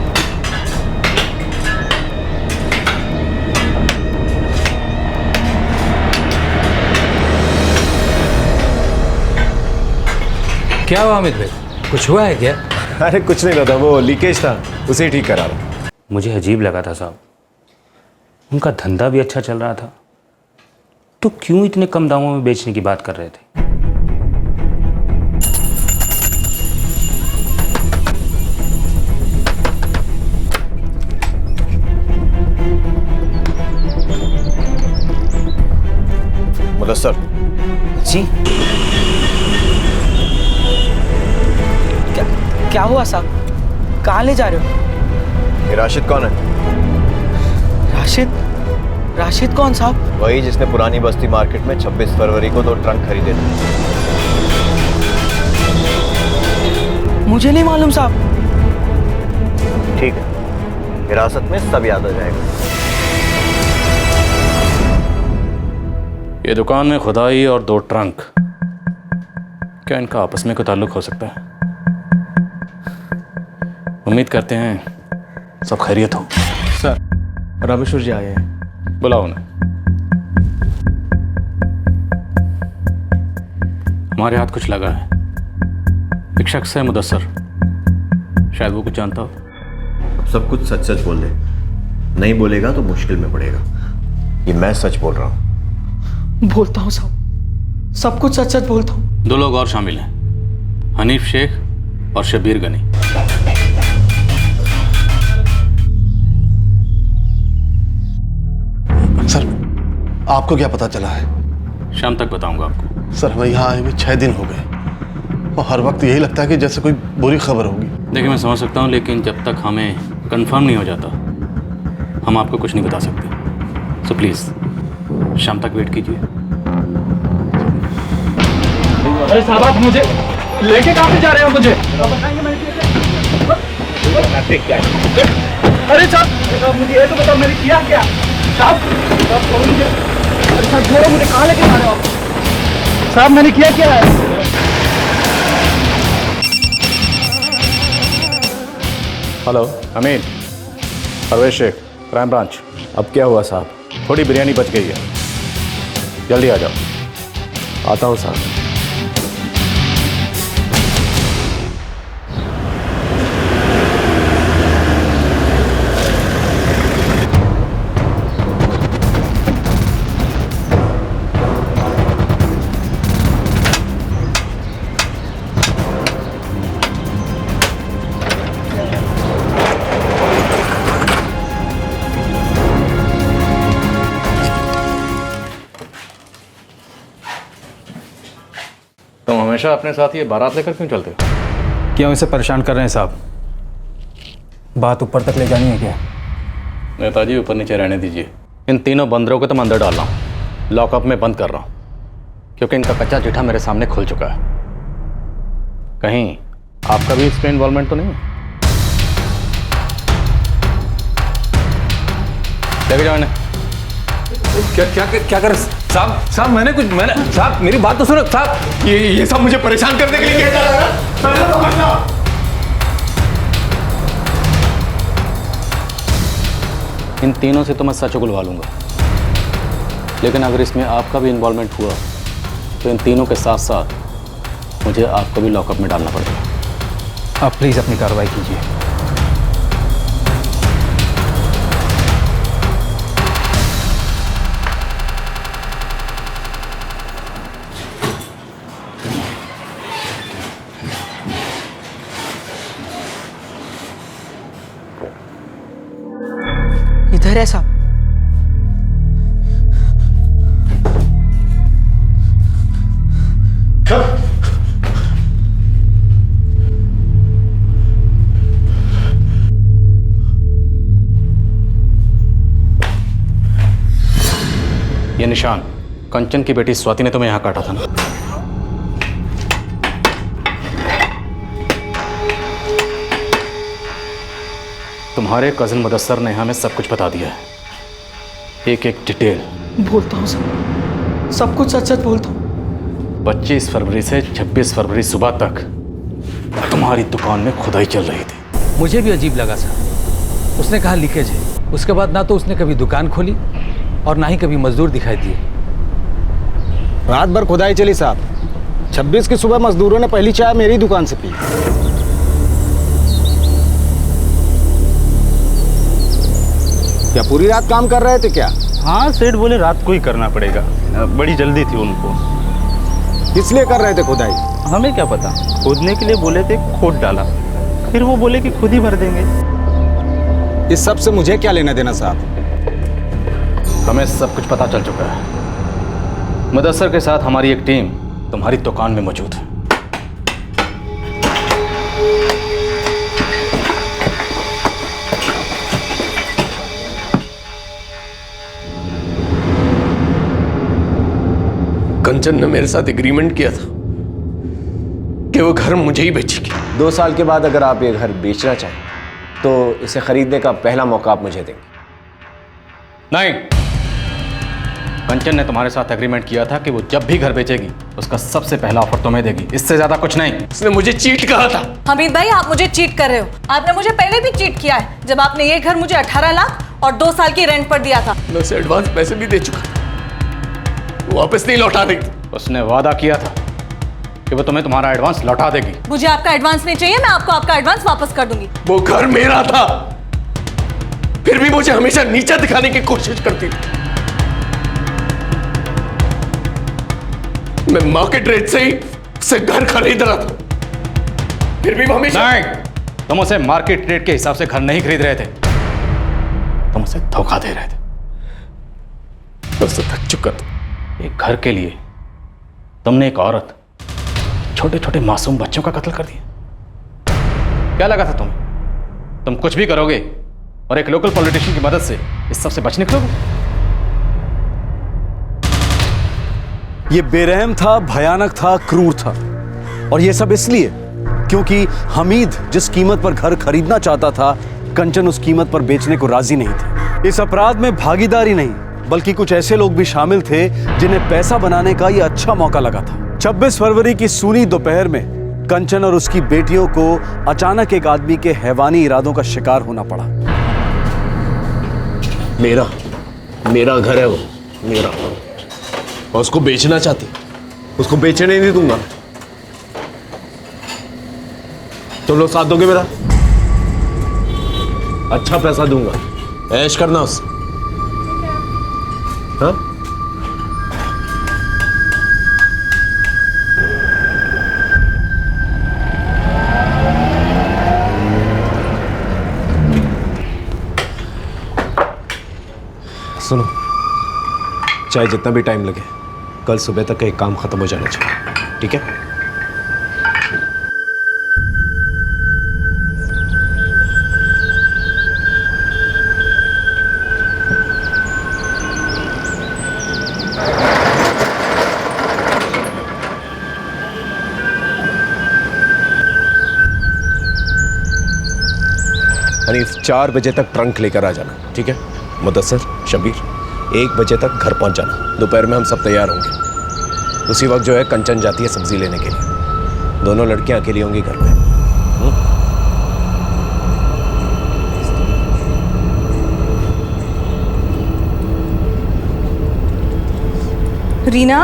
क्या हुआ अमित भाई, कुछ हुआ है क्या? अरे कुछ नहीं दादा, वो लीकेज था, उसे ही ठीक करा रहा। मुझे अजीब लगा था साहब, उनका धंधा भी अच्छा चल रहा था, तो क्यों इतने कम दामों में बेचने की बात कर रहे थे? मुदस्सर जी क्या हुआ साहब? कहाँ ले जा रहे हो? ये राशिद कौन है? राशिद कौन साहब? वही जिसने पुरानी बस्ती मार्केट में 26 फरवरी को 2 ट्रंक खरीदे थे। मुझे नहीं मालूम साहब। ठीक है, हिरासत में सब याद आ जाएगा। ये दुकान में खुदाई और 2 ट्रंक, क्या इनका आपस में कोई ताल्लुक हो सकता है? उम्मीद करते हैं सब खैरियत हो। सर, रामेश्वर जी आए हैं। बुलाओ उन्हें। हमारे हाथ कुछ लगा है। एक शख्स है मुदस्सर, शायद वो कुछ जानता हो। सब कुछ सच सच बोल दे, नहीं बोलेगा तो मुश्किल में पड़ेगा। ये मैं सच बोल रहा हूँ। बोलता हूँ साहब, सब कुछ सच सच बोलता हूँ। 2 लोग और शामिल हैं, हनीफ शेख और शबीर गनी। सर, आपको क्या पता चला है? शाम तक बताऊंगा आपको। सर, हमें यहाँ आए हुए 6 दिन हो गए और हर वक्त यही लगता है कि जैसे कोई बुरी खबर होगी। देखिए, मैं समझ सकता हूँ, लेकिन जब तक हमें कंफर्म नहीं हो जाता हम आपको कुछ नहीं बता सकते। सो प्लीज़ शाम तक वेट कीजिए। अरे साहब, आप मुझे लेके कहाँ पे जा रहे हो? मुझे अरे साहब, मुझे ये तो बताओ मैंने किया क्या? साहब मुझे, अरे साहब छोड़ो, मुझे कहाँ लेके जा रहे हो आप? साहब मैंने किया क्या है? हेलो अमीन, परवेश शेख, क्राइम ब्रांच। अब क्या हुआ साहब? थोड़ी बिरयानी बच गई है, जल्दी आ जाओ। आता हूँ साहब। तुम हमेशा अपने साथ ये बारात लेकर क्यों चलते हो? क्यों इसे परेशान कर रहे हैं साहब? बात ऊपर तक ले जानी है क्या? नेताजी, ऊपर नीचे रहने दीजिए। इन तीनों बंदरों को तो मैं अंदर डाल रहा हूँ, लॉकअप में बंद कर रहा हूँ, क्योंकि इनका कच्चा चिट्ठा मेरे सामने खुल चुका है। कहीं आपका भी इसमें इन्वॉल्वमेंट तो नहीं है? लेके जाओ इन्हें। क्या कर साहब? मैंने साहब मेरी बात तो सुनो साहब। ये सब मुझे परेशान करने के लिए किया जा रहा है। इन तीनों से तो मैं सच उगलवा लूंगा, लेकिन अगर इसमें आपका भी इन्वॉल्वमेंट हुआ तो इन तीनों के साथ साथ मुझे आपको भी लॉकअप में डालना पड़ेगा। आप प्लीज़ अपनी कार्रवाई कीजिए। इधर है साहब। ये निशान कंचन की बेटी स्वाति ने तुम्हें यहां काटा था ना? तुम्हारे कजिन मुदस्सर ने हमें सब कुछ बता दिया है, एक एक डिटेल। बोलता हूँ साहब, सब कुछ सच सच बोलता हूँ। 25 फरवरी से 26 फरवरी सुबह तक तुम्हारी दुकान में खुदाई चल रही थी। मुझे भी अजीब लगा साहब। उसने कहा लीकेज है, उसके बाद ना तो उसने कभी दुकान खोली और ना ही कभी मजदूर दिखाई दिए। रात भर खुदाई चली साहब, 26 की सुबह मजदूरों ने पहली चाय मेरी दुकान से पी। क्या पूरी रात काम कर रहे थे क्या? हाँ, सेठ बोले रात को ही करना पड़ेगा, बड़ी जल्दी थी उनको। किस लिए कर रहे थे खुदाई? हमें क्या पता, खोदने के लिए बोले थे, खोद डाला, फिर वो बोले कि खुद ही भर देंगे। इस सब से मुझे क्या लेना देना साहब? हमें सब कुछ पता चल चुका है। मुदस्सर के साथ हमारी एक टीम तुम्हारी दुकान में मौजूद है। कंचन ने मेरे साथ एग्रीमेंट किया था कि वो घर मुझे ही बेचेगी। 2 साल के बाद अगर आप ये घर बेचना चाहें तो इसे खरीदने का पहला मौका आप मुझे देंगे। नहीं, कंचन ने तुम्हारे साथ एग्रीमेंट किया था कि वो जब भी घर बेचेगी उसका सबसे पहला ऑफर तुम्हें देगी, इससे ज्यादा कुछ नहीं। उसने मुझे चीट कहा था। हमीद भाई, आप मुझे चीट कर रहे हो। आपने मुझे पहले भी चीट किया है जब आपने ये घर मुझे 18 लाख और 2 साल की रेंट पर दिया था। मैं उसे एडवांस पैसे भी दे चुका था, वो वापस नहीं लौटा रही थी। उसने वादा किया था कि वो तुम्हें तुम्हारा एडवांस लौटा देगी। मुझे आपका एडवांस नहीं चाहिए, मैं आपको आपका एडवांस वापस कर दूंगी। वो घर मेरा था, फिर भी मुझे हमेशा नीचा दिखाने की कोशिश करती थी। मैं मार्केट रेट से ही उससे घर खरीद रहा था, फिर भी वो हमेशा। नहीं, तुम उसे मार्केट रेट के हिसाब से घर नहीं खरीद रहे थे, तुम उसे धोखा दे रहे थे। मैं उससे थक चुका था। एक घर के लिए तुमने एक औरत, छोटे छोटे मासूम बच्चों का कत्ल कर दिया। क्या लगा था तुम्हें तुम कुछ भी करोगे और एक लोकल पॉलिटिशियन की मदद से इस सब से बच निकलोगे? ये बेरहम था, भयानक था, क्रूर था। और ये सब इसलिए क्योंकि हमीद जिस कीमत पर घर खरीदना चाहता था, कंचन उस कीमत पर बेचने को राजी नहीं थे। इस अपराध में भागीदारी नहीं बल्कि कुछ ऐसे लोग भी शामिल थे जिन्हें पैसा बनाने का यह अच्छा मौका लगा था। 26 फरवरी की सूनी दोपहर में कंचन और उसकी बेटियों को अचानक एक आदमी के हैवानी इरादों का शिकार होना पड़ा। मेरा घर है वो, मेरा। और उसको बेचना चाहती, उसको बेचने नहीं दूंगा। तुम लोग साथ दोगे मेरा? अच्छा पैसा दूंगा, ऐश करना उससे। हाँ? सुनो, चाहे जितना भी टाइम लगे, कल सुबह तक एक काम खत्म हो जाना चाहिए, ठीक है? हनीफ 4 बजे तक ट्रंक लेकर आ जाना, ठीक है? मुदस्सर, शबीर 1 बजे तक घर पहुंच जाना। दोपहर में हम सब तैयार होंगे। उसी वक्त जो है कंचन जाती है सब्जी लेने के लिए। दोनों लड़कियां अकेली होंगी घर में। रीना,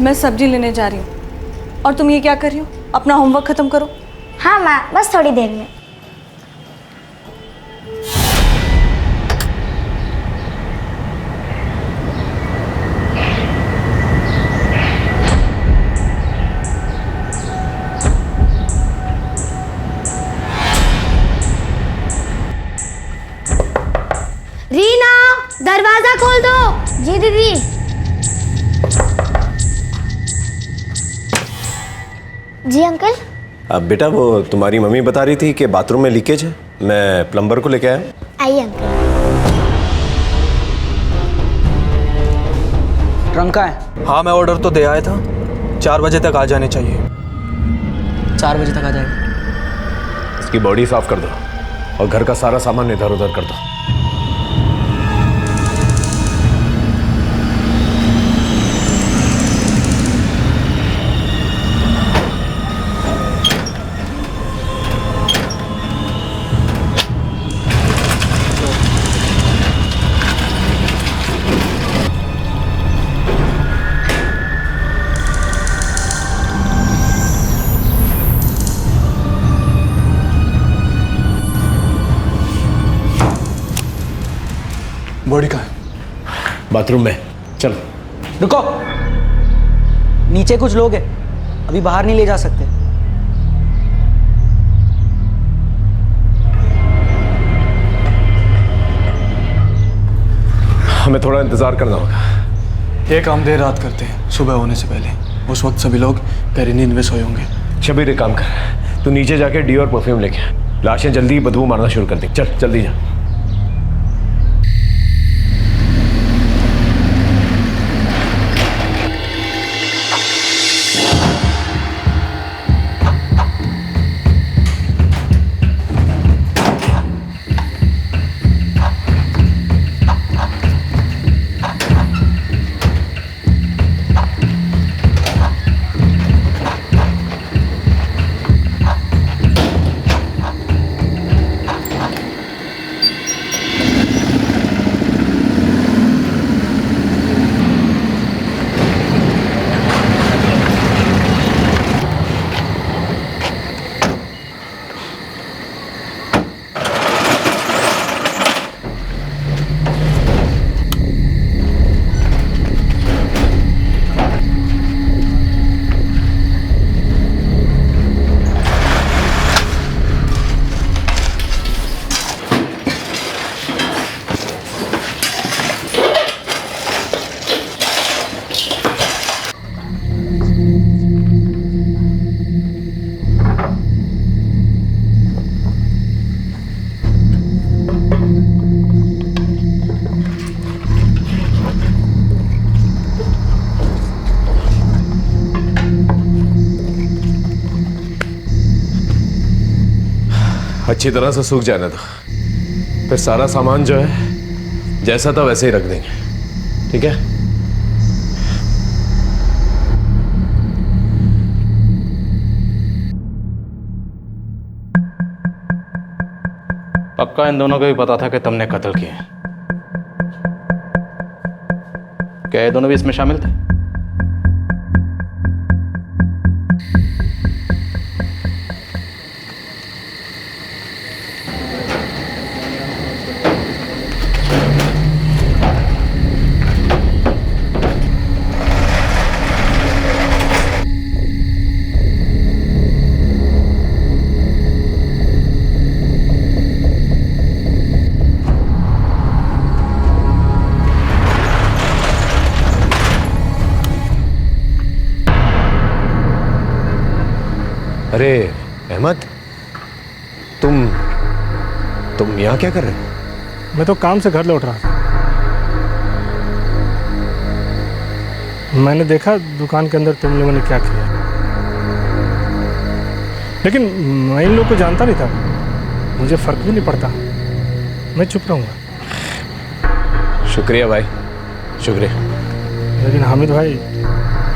मैं सब्जी लेने जा रही हूँ और तुम ये क्या कर रही हो? अपना होमवर्क खत्म करो। हाँ माँ, बस थोड़ी देर में। रीना, दरवाजा खोल दो। जी दीदी। जी अंकल। अब बेटा, वो तुम्हारी मम्मी बता रही थी कि बाथरूम में लीकेज है, मैं प्लम्बर को लेके आया। आइए अंकल। ट्रंक का है? हाँ, मैं ऑर्डर तो दे आया था, 4 बजे तक आ जाने चाहिए। 4 बजे तक आ जाएगा। इसकी बॉडी साफ कर दो और घर का सारा सामान इधर उधर कर दो। बॉडी कहाँ है? बाथरूम में, चलो। रुको, नीचे कुछ लोग हैं, अभी बाहर नहीं ले जा सकते। हमें थोड़ा इंतजार करना होगा। एक काम देर रात करते हैं, सुबह होने से पहले। उस वक्त सभी लोग गहरी नींद में सोए होंगे। शबीर एक काम कर, तू नीचे जाके डी और परफ्यूम लेके आ। लाशें जल्दी ही बदबू मारना शुरू कर दी। चल जल्दी जा। अच्छी तरह से सूख जाने दो, फिर सारा सामान जो है जैसा था वैसे ही रख देंगे, ठीक है? पक्का इन दोनों को भी पता था कि तुमने कत्ल किया। क्या ये दोनों भी इसमें शामिल थे? अरे अहमद, तुम यहाँ क्या कर रहे हो? मैं तो काम से घर लौट रहा था। मैंने देखा दुकान के अंदर तुम लोगों ने क्या किया, लेकिन मैं इन लोगों को जानता नहीं था, मुझे फर्क भी नहीं पड़ता, मैं चुप रहूँगा। शुक्रिया भाई, शुक्रिया। लेकिन हामिद भाई,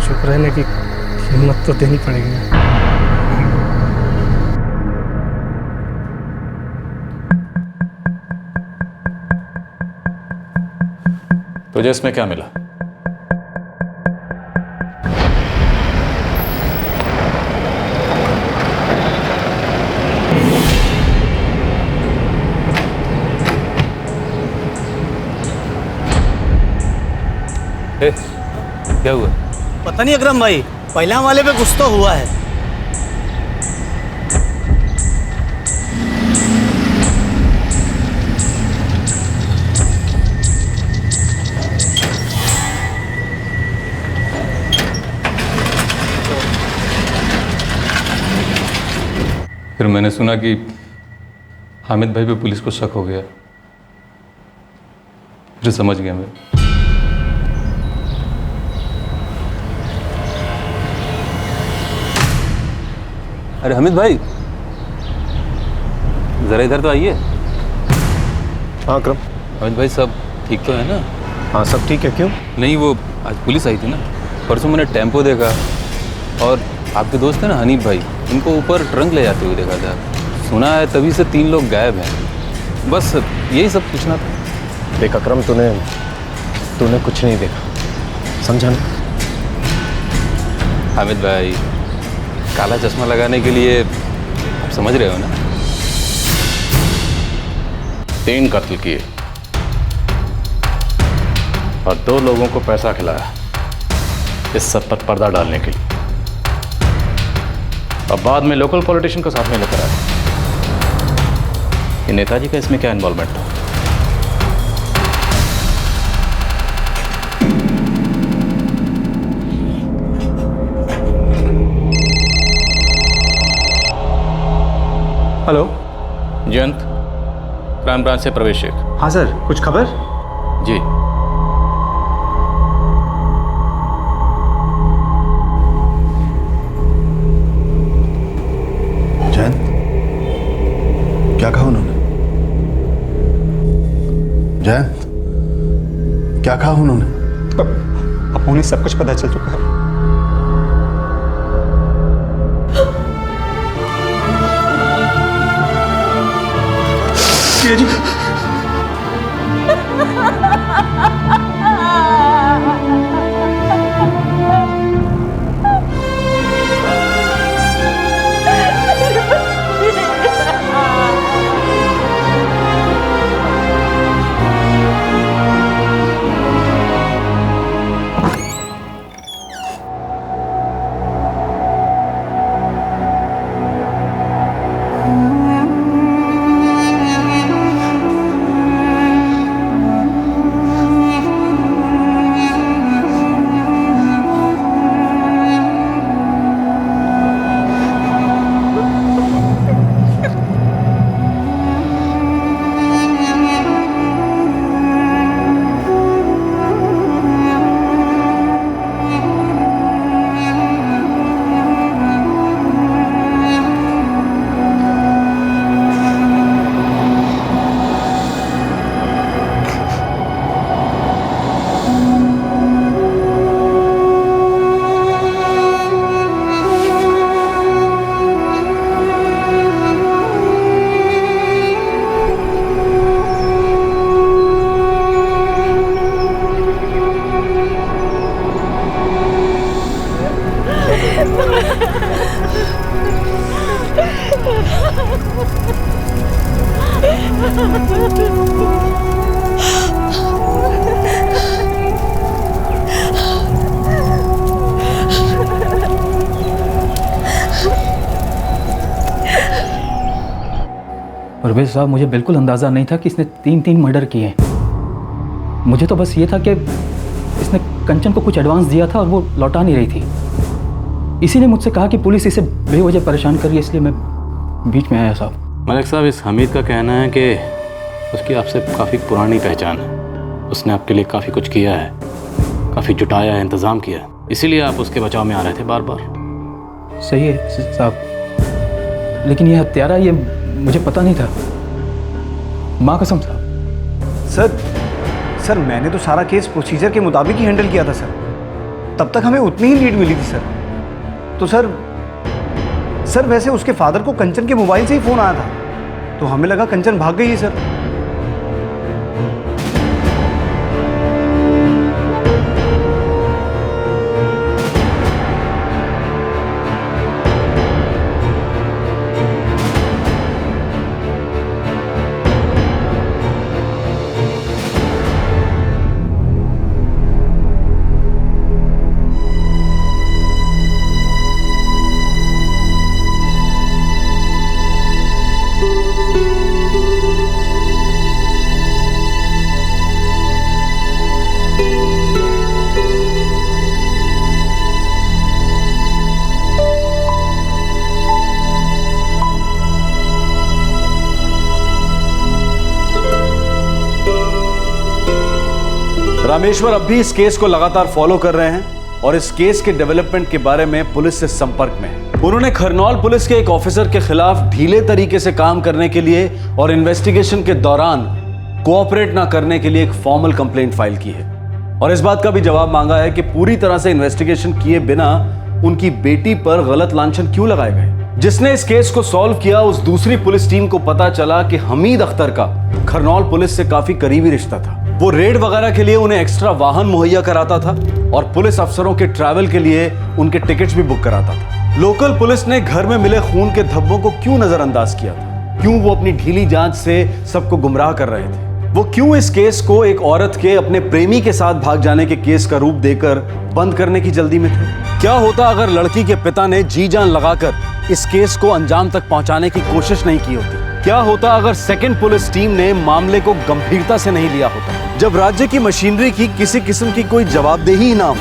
चुप रहने की हिम्मत तो देनी पड़ेगी ना। तुझे इसमें क्या मिला? क्या हुआ? पता नहीं अकरम भाई, पहला वाले पे कुछ तो हुआ है। फिर मैंने सुना कि हामिद भाई पे पुलिस को शक हो गया, फिर समझ गया मैं। अरे हामिद भाई, जरा इधर तो आइए। हाँ अकरम। हामिद भाई, सब ठीक तो है ना? हाँ सब ठीक है। क्यों? नहीं, वो आज पुलिस आई थी ना, परसों मैंने टेम्पो देखा और आपके दोस्त है ना हनीफ भाई, इनको ऊपर ट्रंक ले जाते हुए देखा था। सुना है तभी से 3 लोग गायब हैं। बस यही सब पूछना था। देख अकरम, तूने कुछ नहीं देखा, समझा ना? हामिद भाई, काला चश्मा लगाने के लिए आप समझ रहे हो ना? 3 कत्ल किए, और 2 लोगों को पैसा खिलाया इस सब पर पर्दा डालने के लिए, और बाद में लोकल पॉलिटिशियन को साथ में लेकर आए। ये नेताजी का इसमें क्या इन्वॉल्वमेंट था? हेलो जयंत, क्राइम ब्रांच से प्रवेश शेख। हाँ सर, कुछ खबर? जी, जयंत, क्या कहा उन्होंने? जयंत, क्या कहा उन्होंने? अब उन्हें सब कुछ पता चल चुका है। जी परवेज साहब, मुझे बिल्कुल अंदाज़ा नहीं था कि इसने 3 मर्डर किए हैं। मुझे तो बस ये था कि इसने कंचन को कुछ एडवांस दिया था और वो लौटा नहीं रही थी। इसी ने मुझसे कहा कि पुलिस इसे बेवजह परेशान कर रही है, इसलिए मैं बीच में आया साहब। मलिक साहब, इस हमीद का कहना है कि उसकी आपसे काफ़ी पुरानी पहचान है। उसने आपके लिए काफ़ी कुछ किया है, काफ़ी जुटाया है, इंतज़ाम किया है, इसीलिए आप उसके बचाव में आ रहे थे बार बार। सही है साहब, लेकिन ये हत्यारा, ये मुझे पता नहीं था, माँ कसम साहब। सर मैंने तो सारा केस प्रोसीजर के मुताबिक ही हैंडल किया था सर। तब तक हमें उतनी ही लीड मिली थी सर। तो सर वैसे उसके फादर को कंचन के मोबाइल से ही फ़ोन आया था, तो हमें लगा कंचन भाग गई है सर। रामेश्वर अब भी इस केस को लगातार फॉलो कर रहे हैं और इस केस के डेवलपमेंट के बारे में पुलिस से संपर्क में हैं। उन्होंने खरनौल पुलिस के एक ऑफिसर के खिलाफ ढीले तरीके से काम करने के लिए और इन्वेस्टिगेशन के दौरान कोऑपरेट ना करने के लिए एक फॉर्मल कंप्लेंट फाइल की है और इस बात का भी जवाब मांगा है कि पूरी तरह से इन्वेस्टिगेशन किए बिना उनकी बेटी पर गलत लांछन क्यों लगाए गए। जिसने इस केस को सॉल्व किया, उस दूसरी पुलिस टीम को पता चला कि हमीद अख्तर का खरनौल पुलिस से काफी करीबी रिश्ता था। वो रेड वगैरह के लिए उन्हें एक्स्ट्रा वाहन मुहैया कराता था और पुलिस अफसरों के ट्रैवल के लिए उनके टिकट्स भी बुक कराता था। लोकल पुलिस ने घर में मिले खून के धब्बों को क्यों नजरअंदाज किया था? क्यों वो अपनी ढीली जांच से सबको गुमराह कर रहे थे? वो क्यों इस केस को एक औरत के अपने प्रेमी के साथ भाग जाने के केस का रूप देकर बंद करने की जल्दी में थे? क्या होता अगर लड़की के पिता ने जी जान लगाकर इस केस को अंजाम तक पहुंचाने की कोशिश नहीं की होती? क्या होता अगर सेकंड पुलिस टीम ने मामले को गंभीरता से नहीं लिया होता? जब राज्य की मशीनरी की किसी किस्म की कोई जवाबदेही ही ना हो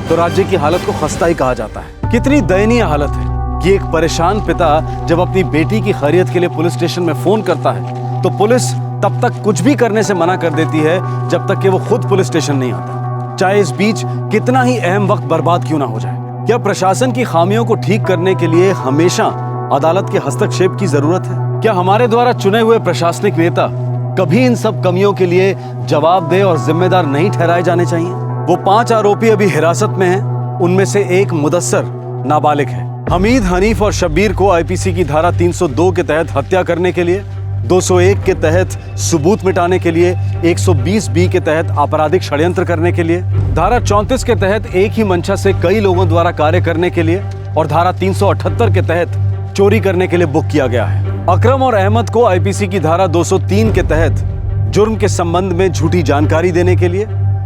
तो राज्य की हालत को खस्ता ही कहा जाता है। कितनी दयनीय हालत है कि एक परेशान पिता जब अपनी बेटी की खैरियत के लिए पुलिस स्टेशन में फोन करता है तो पुलिस तब तक कुछ भी करने से मना कर देती है जब तक कि वो खुद पुलिस स्टेशन नहीं आता, चाहे इस बीच कितना ही अहम वक्त बर्बाद क्यों ना हो जाए। क्या प्रशासन की खामियों को ठीक करने के लिए हमेशा अदालत के हस्तक्षेप की जरूरत है? क्या हमारे द्वारा चुने हुए प्रशासनिक नेता कभी इन सब कमियों के लिए जवाबदेह और जिम्मेदार नहीं ठहराए जाने चाहिए? वो 5 आरोपी अभी हिरासत में हैं, उनमें से एक मुदस्सर नाबालिग है। हमीद, हनीफ और शब्बीर को आईपीसी की धारा 302 के तहत हत्या करने के लिए, 201 के तहत सबूत मिटाने के लिए, 120 बी के तहत आपराधिक षड्यंत्र करने के लिए, धारा 34 के तहत एक ही मंशा से कई लोगों द्वारा कार्य करने के लिए और धारा 378 के तहत चोरी करने के लिए बुक किया गया है। अकरम और अहमद को आईपीसी की धारा 203 के तहत जुर्म के संबंध में झूठी जानकारी देने के लिए,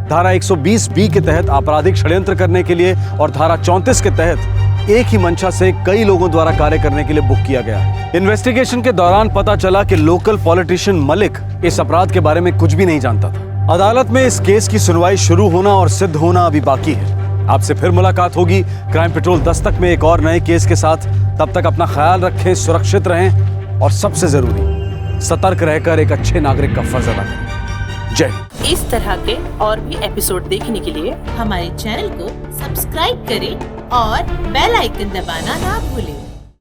धारा 120 बी के तहत आपराधिक षड्यंत्र करने के लिए और धारा 34 के तहत एक ही मंशा से कई लोगों द्वारा कार्य करने के लिए बुक किया गया है। इन्वेस्टिगेशन के दौरान पता चला कि लोकल पॉलिटिशियन मलिक इस अपराध के बारे में कुछ भी नहीं जानता था। अदालत में इस केस की सुनवाई शुरू होना और सिद्ध होना अभी बाकी है। आपसे फिर मुलाकात होगी क्राइम पेट्रोल दस्तक में एक और नए केस के साथ। तब तक अपना ख्याल रखें, सुरक्षित रहें और सबसे जरूरी सतर्क रहकर एक अच्छे नागरिक का फर्ज अदा करें। जय हिंद। इस तरह के और भी एपिसोड देखने के लिए हमारे चैनल को सब्सक्राइब करें और बेल आइकन दबाना ना भूलें।